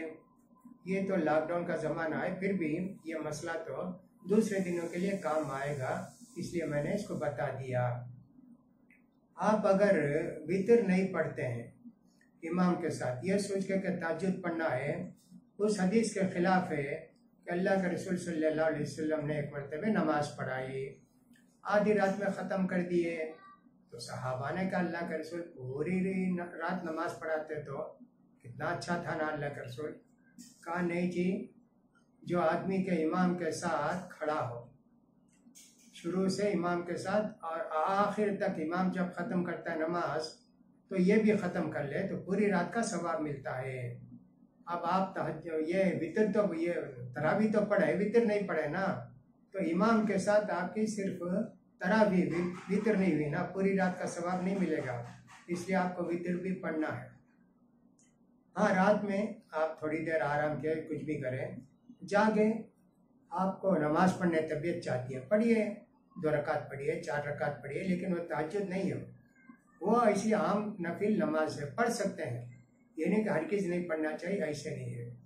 ये तो लॉकडाउन का ज़माना है, फिर भी ये मसला तो दूसरे दिनों के लिए काम आएगा, इसलिए मैंने इसको बता दिया। आप अगर वितर नहीं पढ़ते हैं इमाम के साथ, ये सोच के कि तहज्जुद पढ़ना है, उस हदीस के खिलाफ है कि अल्लाह के रसूल सल्लल्लाहु अलैहि वसल्लम ने एक मरतबे नमाज पढ़ाई, आधी रात में ख़त्म कर दिए। तो सहाबा ने कहा, अल्लाह के रसूल पूरी रात नमाज पढ़ाते तो कितना अच्छा था ना अल्लाह के रसूल। कहा नहीं जी, जो आदमी के इमाम के साथ खड़ा हो, शुरू से इमाम के साथ और आखिर तक, इमाम जब ख़त्म करता है नमाज तो ये भी ख़त्म कर ले तो पूरी रात का सवाब मिलता है। अब आप ये वितर तो, ये तरावी तो पढ़े, वितर नहीं पढ़े ना, तो इमाम के साथ आपकी सिर्फ तरावी, वितर नहीं हुई ना, पूरी रात का सवाब नहीं मिलेगा, इसलिए आपको वितर भी पढ़ना है। हाँ, रात में आप थोड़ी देर आराम किए, कुछ भी करें, जागे, आपको नमाज पढ़ने तबीयत चाहती है, पढ़िए, 2 रकात पढ़िए, 4 रकात पढ़िए, लेकिन वो तहज्जुद नहीं हो, वो ऐसी आम नफिल नमाज है, पढ़ सकते हैं। ये नहीं कि हर किसी नहीं पढ़ना चाहिए, ऐसे नहीं है।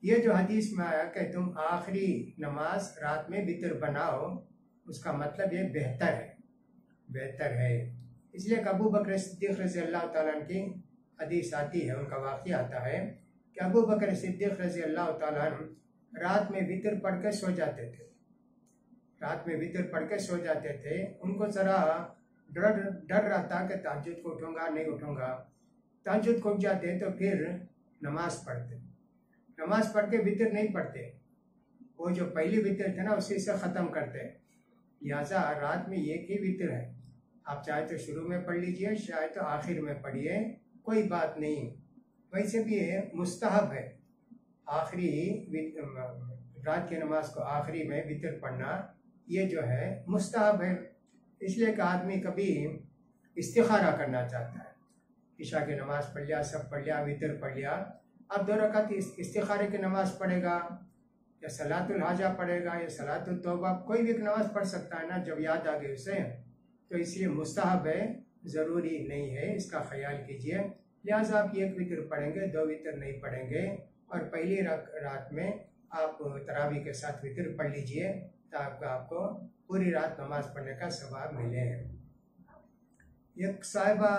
ये जो हदीस में आया कि तुम आखिरी नमाज रात में वितर बनाओ, उसका मतलब ये बेहतर है। इसलिए अबू बकर सिद्दीक़ रज़ी अल्लाह ताला अन्हु की हदीस आती है, उनका वाक़या आता है कि अबू बकर सिद्दीक़ रज़ी अल्लाह ताला अन्हु रात में वितर पढ़ के सो जाते थे। रात में वितर पढ़ के सो जाते थे। उनको ज़रा डर रहता कि तहज्जुद को उठूँगा नहीं उठूँगा। तहज्जुद को उठ जाते तो फिर नमाज पढ़ते, नमाज पढ़ के वितर नहीं पढ़ते, वो जो पहली वितर थे ना उसी से ख़त्म करते। लिहाजा रात में एक ही वितर है, आप चाहे तो शुरू में पढ़ लीजिए, चाहे तो आखिर में पढ़िए, कोई बात नहीं। वैसे भी ये मुस्तहब है, आखिरी रात की नमाज को आखिरी में वितर पढ़ना, ये जो है मुस्तहब है। इसलिए कि आदमी कभी इस्तिखारा करना चाहता है, इशा की नमाज पढ़ लिया, सब पढ़ लिया, वितर पढ़ लिया, अब 2 रकात इस्तिखारे की नमाज पढ़ेगा या सलातुल हाजा पढ़ेगा या सलातुल तौबा, कोई भी एक नमाज पढ़ सकता है ना जब याद आ गई उसे। तो इसलिए मुस्तहब है, ज़रूरी नहीं है, इसका ख्याल कीजिए। लिहाजा आप 1 वितर पढ़ेंगे, 2 वितर नहीं पढ़ेंगे, और पहली रात में आप तरावी के साथ वितर पढ़ लीजिए ताकि आपको पूरी रात नमाज पढ़ने का सवाब मिले। एक साहिबा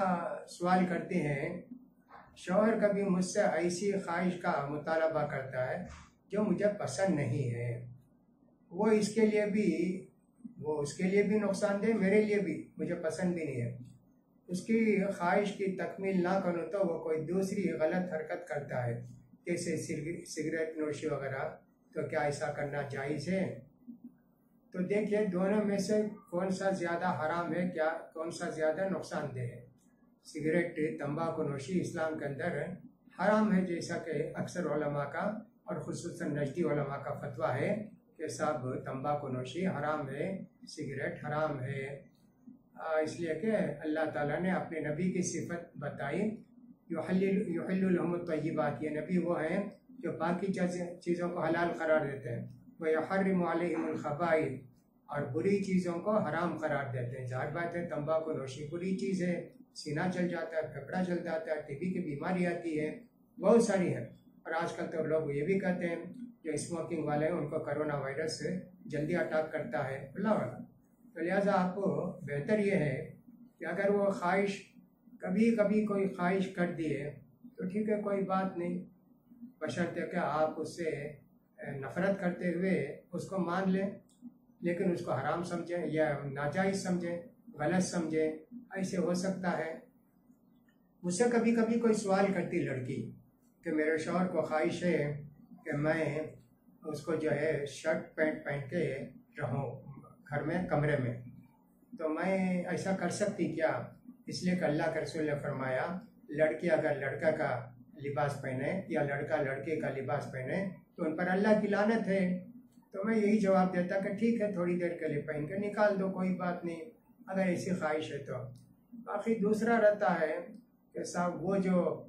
सवाल करती हैं, शौहर कभी मुझसे ऐसी ख्वाहिश का मुतालबा करता है जो मुझे पसंद नहीं है, वो उसके लिए भी नुकसानदेह, मेरे लिए भी, मुझे पसंद भी नहीं है। उसकी ख्वाहिश की तकमील ना करूँ तो वो कोई दूसरी गलत हरकत करता है, जैसे सिगरेट नोशी वगैरह, तो क्या ऐसा करना जायज़ है? तो देखिए दोनों में से कौन सा ज़्यादा हराम है, क्या कौन सा ज़्यादा नुकसानदेह है। सिगरेट तंबाकू नोशी इस्लाम के अंदर हराम है, जैसा कि अक्सर उलमा का और खुसूसन नजदी उलमा का फतवा है कि सब तंबाकू नोशी हराम है, सिगरेट हराम है। इसलिए कि अल्लाह ताला ने अपने नबी की सिफत बताई, युहल्लुलहुमुत तय्यिबात, ये नबी वो हैं जो बाकी चीज़ों को हलाल करार देते हैं, व युहर्रिमु अलैहिमुल खबाइथ, और बुरी चीज़ों को हराम करार देते हैं। जाहिर बात है तंबाकू नोशी बुरी चीज़ है, सीना जल जाता है, फेफड़ा जल जाता है, टीबी की बीमारी आती है, बहुत सारी है। और आजकल तो लोग ये भी कहते हैं जो स्मोकिंग वाले हैं उनको कोरोना वायरस जल्दी अटैक करता है, अल्लाह वाला। तो लिहाजा आपको बेहतर ये है कि अगर वो ख्वाहिश कभी कभी कोई ख्वाहिश कर दिए तो ठीक है, कोई बात नहीं, बशर्ते कि आप उससे नफ़रत करते हुए उसको मान लें, लेकिन उसको हराम समझें या नाजायज़ समझें, गलत समझें, ऐसे हो सकता है। मुझसे कभी कभी कोई सवाल करती लड़की कि मेरे शौहर को ख्वाहिश है कि मैं उसको जो है शर्ट पैंट पहन के रहूं घर में, कमरे में, तो मैं ऐसा कर सकती क्या? इसलिए कि अल्लाह के रसूल ने फरमाया लड़की अगर लड़का का लिबास पहने या लड़का लड़के का लिबास पहने तो उन पर अल्लाह की लानत है। तो मैं यही जवाब देता कि ठीक है, थोड़ी देर के लिए पहन के निकाल दो, कोई बात नहीं, अगर ऐसी ख्वाहिश है तो। बाकी दूसरा रहता है कि साहब वो जो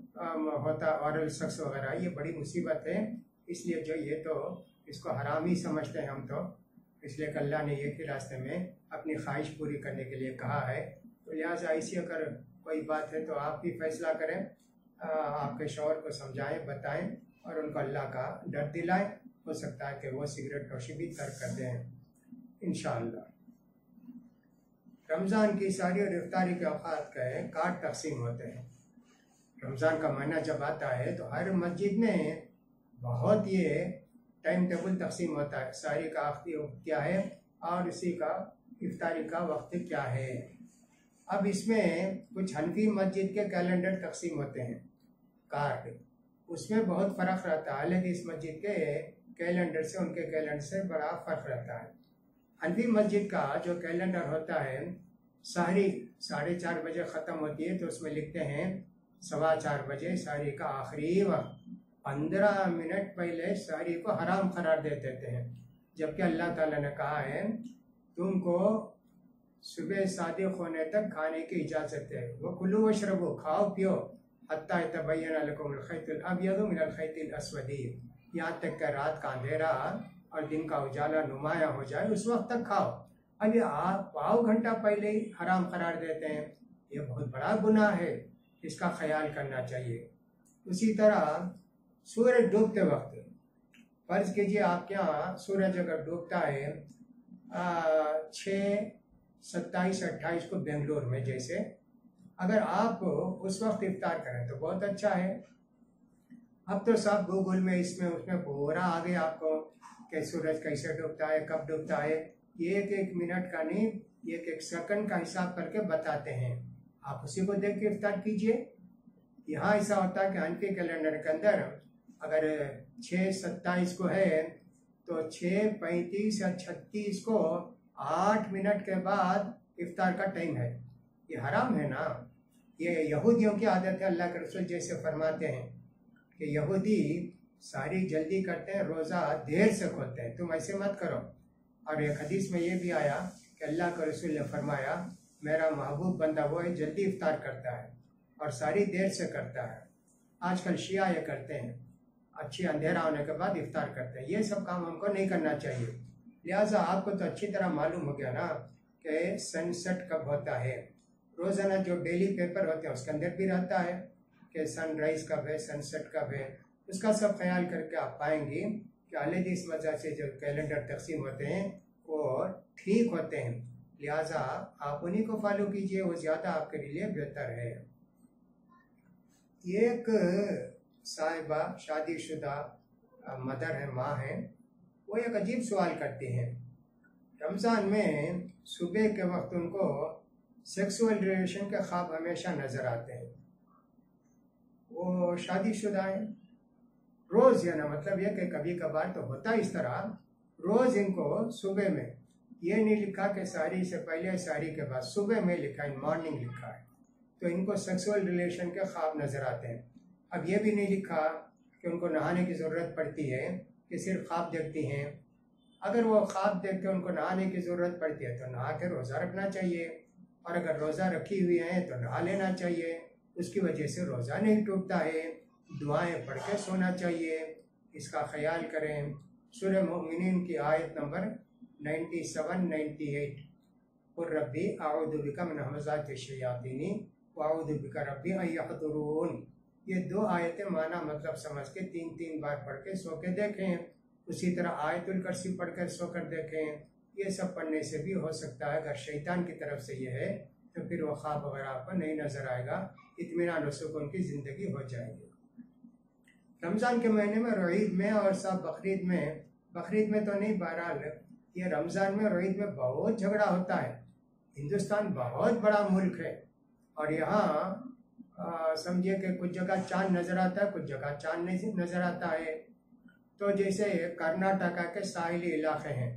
होता औरल शख्स वगैरह, ये बड़ी मुसीबत है, इसलिए जो ये तो इसको हराम ही समझते हैं हम तो, इसलिए कि अल्लाह ने एक ही रास्ते में अपनी ख्वाहिश पूरी करने के लिए कहा है। तो लिहाजा ऐसी अगर कोई बात है तो आप भी फैसला करें, आपके शौहर को समझाएं, बताएं और उनको अल्लाह का डर दिलाएं। हो सकता है कि वो सिगरेट नोशी भी तर्क कर दें इंशाअल्लाह। रमज़ान की सारी और इफ्तारी के औकात का कार्ड तकसीम होते हैं। रमज़ान का महीना जब आता है तो हर मस्जिद में बहुत ये टाइम टेबल तकसीम होता है, सारी का आखिरी वक्त क्या है और इसी का इफ्तारी का वक्त क्या है। अब इसमें कुछ हनफी मस्जिद के कैलेंडर तकसीम होते हैं कार्ड, उसमें बहुत फ़र्क रहता है। हालांकि इस मस्जिद के कैलेंडर से उनके कैलेंडर से बड़ा फ़र्क रहता है। हनफी मस्जिद का जो कैलेंडर होता है, सहरी 4:30 बजे ख़त्म होती है तो उसमें लिखते हैं 4:15 बजे सहरी का आखिरी वक्त। 15 मिनट पहले सहरी को हराम करार दे देते हैं, जबकि अल्लाह ताला ने कहा है तुमको सुबह सादिक होने तक खाने की इजाज़त है। वो कुलू वशरबू, खाओ पियो, हत्ता यतबय्यन लकुमुल खैतुल अब्यदु मिनल खैतिल अस्वदी, यहाँ तक कि रात का अंधेरा और दिन का उजाला नुमाया हो जाए उस वक्त तक खाओ। अभी आप पाव घंटा पहले ही हराम करार देते हैं, ये बहुत बड़ा गुनाह है, इसका ख्याल करना चाहिए। उसी तरह सूरज डूबते वक्त, फर्ज कीजिए आपके यहाँ सूरज अगर डूबता है 6/27-28 को बेंगलोर में, जैसे अगर आप उस वक्त इफ्तार करें तो बहुत अच्छा है। अब तो सब गूगल में इसमें उसमें पूरा आ गया आपको कि सूरज कैसे डूबता है, कब डूबता है, एक एक मिनट का नहीं, एक एक सेकंड का हिसाब करके बताते हैं। आप उसी को देख के इफ्तार कीजिए। यहाँ ऐसा होता है कि हनफी कैलेंडर के अंदर अगर 6/27 को है तो 6:35 या 36 को 8 मिनट के बाद इफ्तार का टाइम है। ये हराम है ना, ये यहूदियों की आदत है। अल्लाह के रसूल जैसे फरमाते हैं कि यहूदी सारी जल्दी करते हैं, रोज़ा देर से खोलते हैं, तुम ऐसे मत करो। और एक हदीस में ये भी आया कि अल्लाह के रसूल ने फरमाया मेरा महबूब बंदा वो है जल्दी इफ्तार करता है और सारी देर से करता है। आजकल शिया ये करते हैं, अच्छी अंधेरा होने के बाद इफ्तार करते हैं। ये सब काम हमको नहीं करना चाहिए। लिहाजा आपको तो अच्छी तरह मालूम हो गया ना कि सनसेट कब होता है। रोज़ाना जो डेली पेपर होते हैं उसके अंदर भी रहता है कि सनराइज कब है, सनसेट कब है, उसका सब ख्याल करके आप पाएंगे कि अलग इस वजह से जो कैलेंडर तकसीम होते हैं वो ठीक होते हैं। लिहाजा आप उन्हीं को फॉलो कीजिए, वो ज़्यादा आपके लिए बेहतर है। एक साहिबा शादीशुदा मदर है, माँ है, वो एक अजीब सवाल करती हैं। रमज़ान में सुबह के वक्त उनको सेक्सुअल रिलेशन के ख्वाब हमेशा नज़र आते हैं। वो शादीशुदा हैं, रोज़ या ना, मतलब ये कि कभी कभार तो होता इस तरह, रोज़ इनको सुबह में, ये नहीं लिखा कि सारी से पहले सारी के बाद, सुबह में लिखा है, मॉर्निंग लिखा है, तो इनको सेक्सुअल रिलेशन के ख्वाब नज़र आते हैं। अब ये भी नहीं लिखा कि उनको नहाने की ज़रूरत पड़ती है कि सिर्फ ख्वाब देखती हैं। अगर वो ख्वाब देख के उनको नहाने की ज़रूरत पड़ती है तो नहा के रोज़ा रखना चाहिए, और अगर रोज़ा रखी हुई है तो नहा लेना चाहिए, उसकी वजह से रोज़ा नहीं टूटता है। दुआएं पढ़ के सोना चाहिए, इसका ख्याल करें। सूरह मोमिनीन की आयत नंबर 97-98, और रब्बी आऊदु बिका मिन हमज़ाति शयातीनी व आऊदु बिका रब्बी अन यहदुरून, ये 2 आयतें माना मतलब समझ के 3-3 बार पढ़ के सो के देखें। उसी तरह आयतुल कुर्सी पढ़ कर सो कर देखें। ये सब पढ़ने से भी हो सकता है, अगर शैतान की तरफ से ये है तो फिर वो ख्वाब वगैरह आपको नहीं नज़र आएगा, इत्मीनान और सुकून की ज़िंदगी हो जाएगी। रमज़ान के महीने में और ईद में और सब बकरीद में तो नहीं, बहरहाल ये रमज़ान में और ईद में बहुत झगड़ा होता है। हिंदुस्तान बहुत बड़ा मुल्क है और यहाँ समझिए कि कुछ जगह चांद नज़र आता है, कुछ जगह चांद नहीं नज़र आता है। तो जैसे कर्नाटका के साहिली इलाके हैं,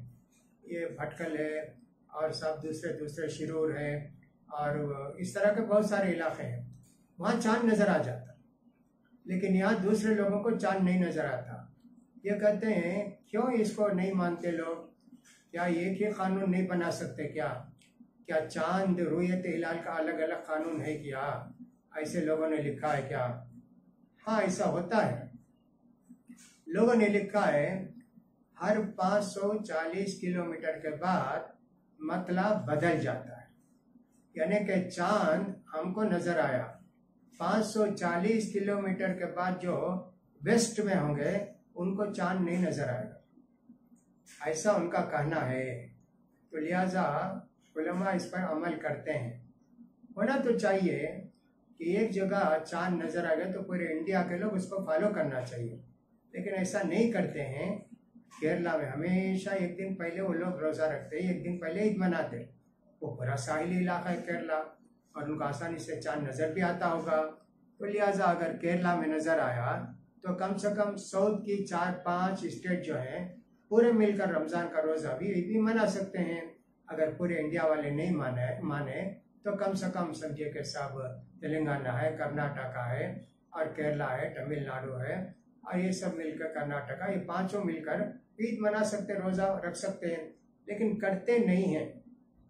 ये भटकल है और सब दूसरे शिरूर है और इस तरह के बहुत सारे इलाके हैं, वहाँ चांद नज़र आ जाता है, लेकिन यहाँ दूसरे लोगों को चांद नहीं नज़र आता। ये कहते हैं क्यों इसको नहीं मानते लोग, क्या एक ही कानून नहीं बना सकते क्या चांद रुयत हिलाल का अलग अलग कानून है क्या? ऐसे लोगों ने लिखा है क्या? हाँ, ऐसा होता है। लोगों ने लिखा है हर 540 किलोमीटर के बाद मतलब बदल जाता है, यानी कि चांद हमको नजर आया 540 किलोमीटर के बाद जो वेस्ट में होंगे उनको चांद नहीं नजर आएगा, ऐसा उनका कहना है। तो लिहाजा उलमा इस पर अमल करते हैं। होना तो चाहिए कि एक जगह चांद नजर आ गया तो पूरे इंडिया के लोग उसको फॉलो करना चाहिए, लेकिन ऐसा नहीं करते हैं। केरला में हमेशा एक दिन पहले वो लोग रोज़ा रखते हैं, एक दिन पहले ईद मनाते। वो पूरा साहिली इलाका है केरला और उनको आसानी से चांद नज़र भी आता होगा। तो लिहाजा अगर केरला में नज़र आया तो कम से कम साउथ की 4-5 स्टेट जो हैं पूरे मिलकर रमज़ान का रोज़ा भी मना सकते हैं। अगर पूरे इंडिया वाले नहीं माने तो कम से कम समझिए कि सब तेलंगाना है, कर्नाटका है और केरला है, तमिलनाडु है और ये सब मिलकर कर्नाटका, ये 5 मिलकर ईद मना सकते, रोज़ा रख सकते हैं, लेकिन करते नहीं हैं।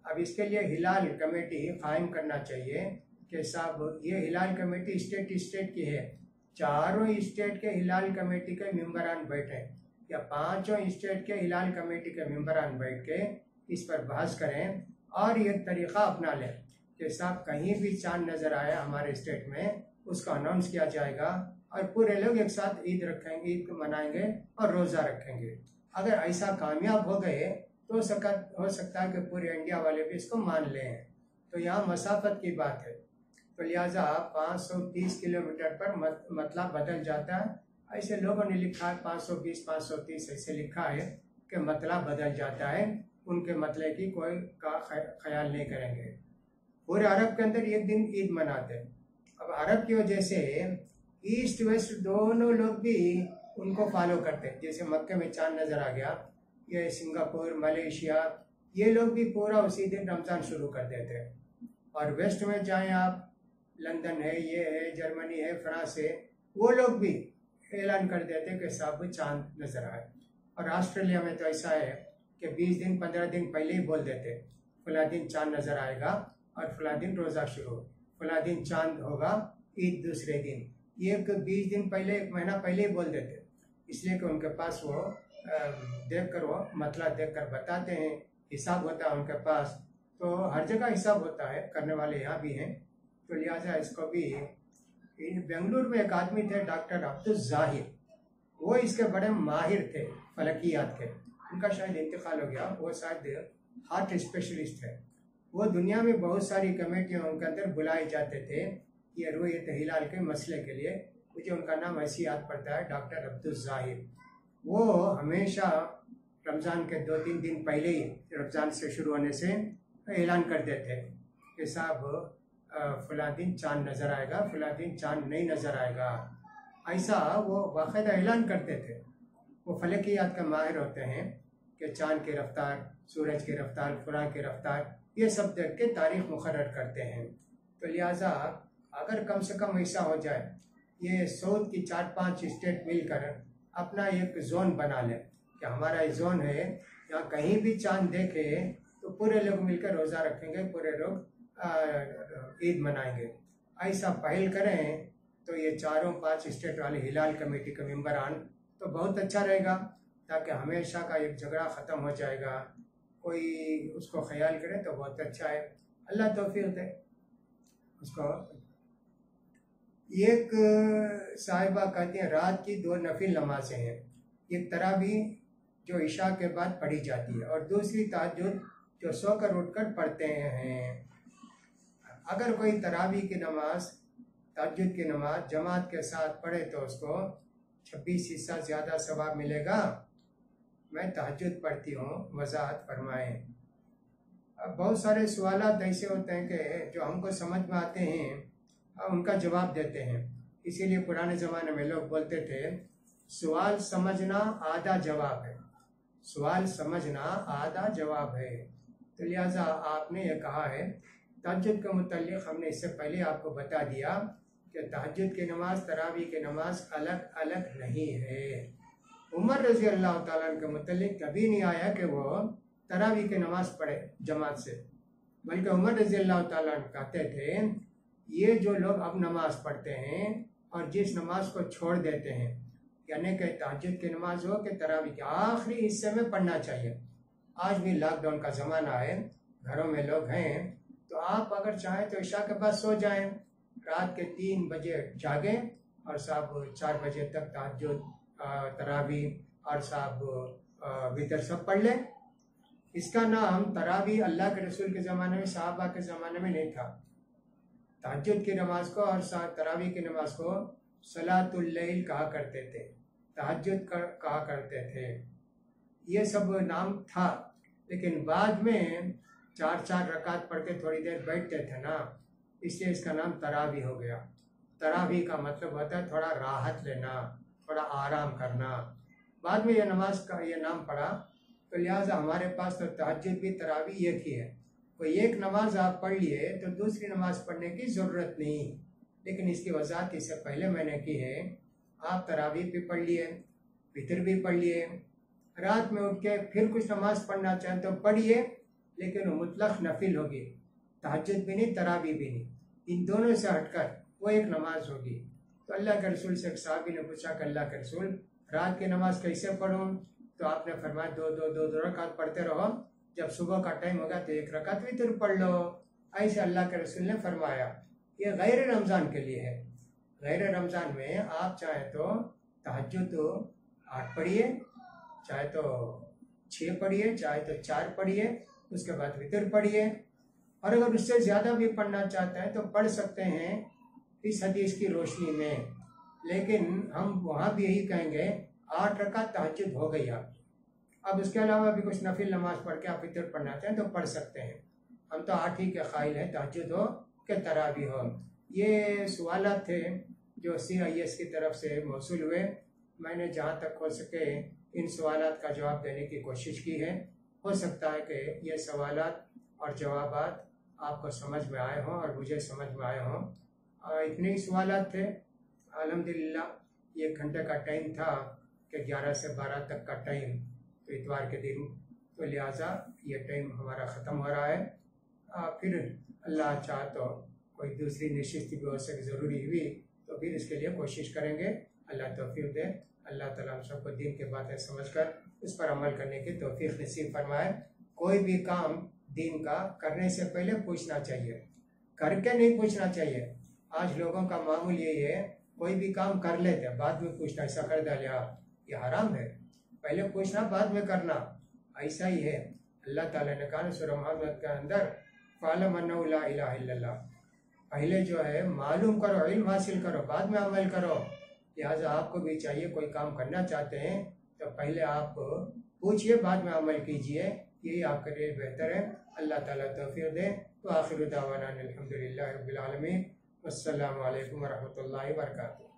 अब इसके लिए हिलाल कमेटी कायम करना चाहिए कि साहब ये हिलाल कमेटी स्टेट की है, चारों स्टेट के हिलाल कमेटी के मेंबरान बैठे या 5 स्टेट के हिलाल कमेटी के मेंबरान बैठ के इस पर बहस करें और ये तरीक़ा अपना लें कि साहब कहीं भी चांद नज़र आया हमारे स्टेट में उसका अनाउंस किया जाएगा और पूरे लोग एक साथ ईद रखेंगे, ईद को मनाएंगे और रोज़ा रखेंगे। अगर ऐसा कामयाब हो गए तो हो सकता है कि पूरे इंडिया वाले भी इसको मान लें। तो यहाँ मसाफत की बात है, तो लिहाजा 530 किलोमीटर पर मतलब बदल जाता है। ऐसे लोगों ने लिखा है 520-530 ऐसे लिखा है कि मतलब बदल जाता है, उनके मतलब की कोई का ख्याल नहीं करेंगे। पूरे अरब के अंदर एक दिन ईद मनाते हैं। अब अरब की वजह से ईस्ट वेस्ट दोनों लोग भी उनको फॉलो करते हैं। जैसे मक्के में चांद नज़र आ गया, ये सिंगापुर, मलेशिया, ये लोग भी पूरा उसी दिन रमज़ान शुरू कर देते हैं। और वेस्ट में जाएं आप, लंदन है, ये है, जर्मनी है, फ्रांस है, वो लोग भी ऐलान कर देते हैं कि साहब चांद नज़र आए। और ऑस्ट्रेलिया में तो ऐसा है कि 20 दिन 15 दिन पहले ही बोल देते फला दिन चांद नज़र आएगा और फला दिन रोज़ा शुरू, फला दिन चांद होगा, ईद दूसरे दिन, ये 20 दिन पहले, 1 महीना पहले ही बोल देते, इसलिए कि उनके पास वो देखकर वो मतलब देखकर बताते हैं, हिसाब होता है उनके पास। तो हर जगह हिसाब होता है, करने वाले यहाँ भी हैं। तो लिहाजा इसको भी, बेंगलुरु में एक आदमी थे डॉक्टर अब्दुल जाहिर, वो इसके बड़े माहिर थे फलकियात के, उनका शायद इंतकाल हो गया, वो शायद हार्ट स्पेशलिस्ट है। वो दुनिया में बहुत सारी कमेटियों के अंदर बुलाए जाते थे ये रुयत हिलाल के मसले के लिए। मुझे उनका नाम ऐसी याद पड़ता है, डॉक्टर अब्दुल जाहिर। वो हमेशा रमज़ान के 2-3 दिन पहले ही, रमज़ान से शुरू होने से ऐलान कर देते कि साहब फला दिन चांद नज़र आएगा, फला दिन चांद नहीं नज़र आएगा, ऐसा वो बाकायदा ऐलान करते थे। वो फलकियात का माहिर होते हैं कि चांद की रफ्तार, सूरज की रफ्तार, फला की रफ्तार, ये सब देख के तारीख मुकर्रर करते हैं। तो लिहाजा अगर कम से कम ऐसा हो जाए, ये साउथ की 4-5 स्टेट मिलकर अपना एक जोन बना लें कि हमारा ये जोन है, यहाँ कहीं भी चांद देखे तो पूरे लोग मिलकर रोज़ा रखेंगे, पूरे लोग ईद मनाएंगे। ऐसा पहल करें तो ये 4-5 स्टेट वाले हिलाल कमेटी के मेंबरान तो बहुत अच्छा रहेगा, ताकि हमेशा का एक झगड़ा ख़त्म हो जाएगा। कोई उसको ख्याल करे तो बहुत अच्छा है, अल्लाह तौफीक दे उसको। एक साहिबा कहती हैं रात की 2 नफिल नमाजें हैं, एक तरावी जो इशा के बाद पढ़ी जाती है और दूसरी तहज्जुद जो सोकर उठकर पढ़ते हैं। अगर कोई तरावी की नमाज, तहज्जुद की नमाज जमात के साथ पढ़े तो उसको 26 हिस्सा ज़्यादा सवाब मिलेगा। मैं तहज्जुद पढ़ती हूँ, वजाहत फरमाएँ। अब बहुत सारे सवालात ऐसे होते हैं कि जो हमको समझ में आते हैं उनका जवाब देते हैं। इसीलिए पुराने ज़माने में लोग बोलते थे सवाल समझना आधा जवाब है, सवाल समझना आधा जवाब है। तो लिहाजा आपने ये कहा है। तहज्जुद के मुताल्लिक़ हमने इससे पहले आपको बता दिया कि तहज्जुद की नमाज, तरावी की नमाज अलग अलग नहीं है। उमर रज़ी अल्लाह ताला अन्हु के मुताल्लिक़ कभी नहीं आया कि वो तरावी की नमाज पढ़े जमात से, बल्कि उमर रज़ी अल्लाह ताला अन्हु कहते थे ये जो लोग अब नमाज पढ़ते हैं और जिस नमाज को छोड़ देते हैं, यानी कि तहज्जुद की नमाज हो कि तरावी के आखिरी हिस्से में पढ़ना चाहिए। आज भी लॉकडाउन का ज़माना है, घरों में लोग हैं, तो आप अगर चाहें तो इशा के बाद सो जाएं, रात के 3 बजे जागें और साहब 4 बजे तक तहज्जुद, तरावी और साहब वितर सब पढ़ लें। इसका नाम तरावी अल्लाह के रसूल के ज़माने में, सहाबा के ज़माने में नहीं था। तहज्जुद की नमाज को और तरावी की नमाज को सलातुल लैल कहा करते थे, तहज्जुद कहा करते थे। ये सब नाम था, लेकिन बाद में 4-4 रकात पढ़ के थोड़ी देर बैठते थे ना, इसलिए इसका नाम तरावी हो गया। तरावी का मतलब होता है थोड़ा राहत लेना, थोड़ा आराम करना। बाद में यह नमाज का ये नाम पड़ा, तो लिहाजा हमारे पास तो तहज्जुद भी तरावी एक ही है। कोई एक नमाज आप पढ़ लिए तो दूसरी नमाज पढ़ने की ज़रूरत नहीं। लेकिन इसकी वजाहत इससे पहले मैंने की है। आप तरावी भी पढ़ लिए, वितर भी पढ़ लिए, रात में उठ के फिर कुछ नमाज पढ़ना चाहें तो पढ़िए, लेकिन वो मुतलक नफिल होगी, तहज्जुद भी नहीं, तरावी भी नहीं। इन दोनों से हटकर वो एक नमाज होगी। तो अल्लाह के रसूल से एक साहबी ने पूछा कि अल्लाह के रसूल रात की नमाज कैसे पढ़ूँ? तो आपने फरमाया दो रकात पढ़ते रहो, जब सुबह का टाइम होगा तो 1 रकात वितर पढ़ लो। ऐसे अल्लाह के रसूल ने फरमाया। ये गैर रमज़ान के लिए है। गैर रमज़ान में आप चाहे तो तहज्जुद 8 पढ़िए, चाहे तो 6 पढ़िए, चाहे तो 4 पढ़िए, उसके बाद वितर पढ़िए। और अगर उससे ज़्यादा भी पढ़ना चाहते हैं तो पढ़ सकते हैं इस हदीस की रोशनी में। लेकिन हम वहाँ भी यही कहेंगे 8 रकात तहज्जुद हो गई आपकी। अब उसके अलावा भी कुछ नफिल नमाज पढ़ के आप वितर पढ़ना चाहें तो पढ़ सकते हैं। हम तो 8 ही के कायल हैं, तहज्जुद हो कि तरावी हो। ये सवालात थे जो CIS की तरफ से मौसूल हुए। मैंने जहाँ तक हो सके इन सवालात का जवाब देने की कोशिश की है। हो सकता है कि ये सवालात और जवाबात आपको समझ में आए हों और मुझे समझ में आए हों। इतने ही सवालात थे। अल्हम्दुलिल्लाह 1 घंटे का टाइम था कि 11 से 12 तक का टाइम, तो इतवार के दिन, तो लिहाजा ये टाइम हमारा ख़त्म हो रहा है। फिर अल्लाह चाह तो कोई दूसरी नशिस्त भी हो सके, ज़रूरी हुई तो फिर इसके लिए कोशिश करेंगे। अल्लाह तौफीक दे। अल्लाह ताला हम सबको दीन की बातें समझकर उस पर अमल करने की तौफीक नसीब फरमाए। कोई भी काम दीन का करने से पहले पूछना चाहिए, करके नहीं पूछना चाहिए। आज लोगों का मामूल यही है, कोई भी काम कर लेते हैं बाद में पूछना, ऐसा कर डालिया, ये हराम है। पहले पूछना बाद में करना, ऐसा ही है। अल्लाह ताला ने कहा सूरह मुहम्मद के अंदर फ़अलम अन्नहु ला इलाहा इल्लल्लाह, पहले जो है मालूम करो, इल्म हासिल करो, बाद में अमल करो। लिहाजा आपको भी चाहिए कोई काम करना चाहते हैं तो पहले आप पूछिए, बाद में अमल कीजिए। यही आपके लिए बेहतर है। अल्लाह ताला तौफीक दे। तो आखिर दावाना अल्हम्दुलिल्लाहि रब्बिल आलमीन। अस्सलामु अलैकुम व रहमतुल्लाहि व बरकातुहू।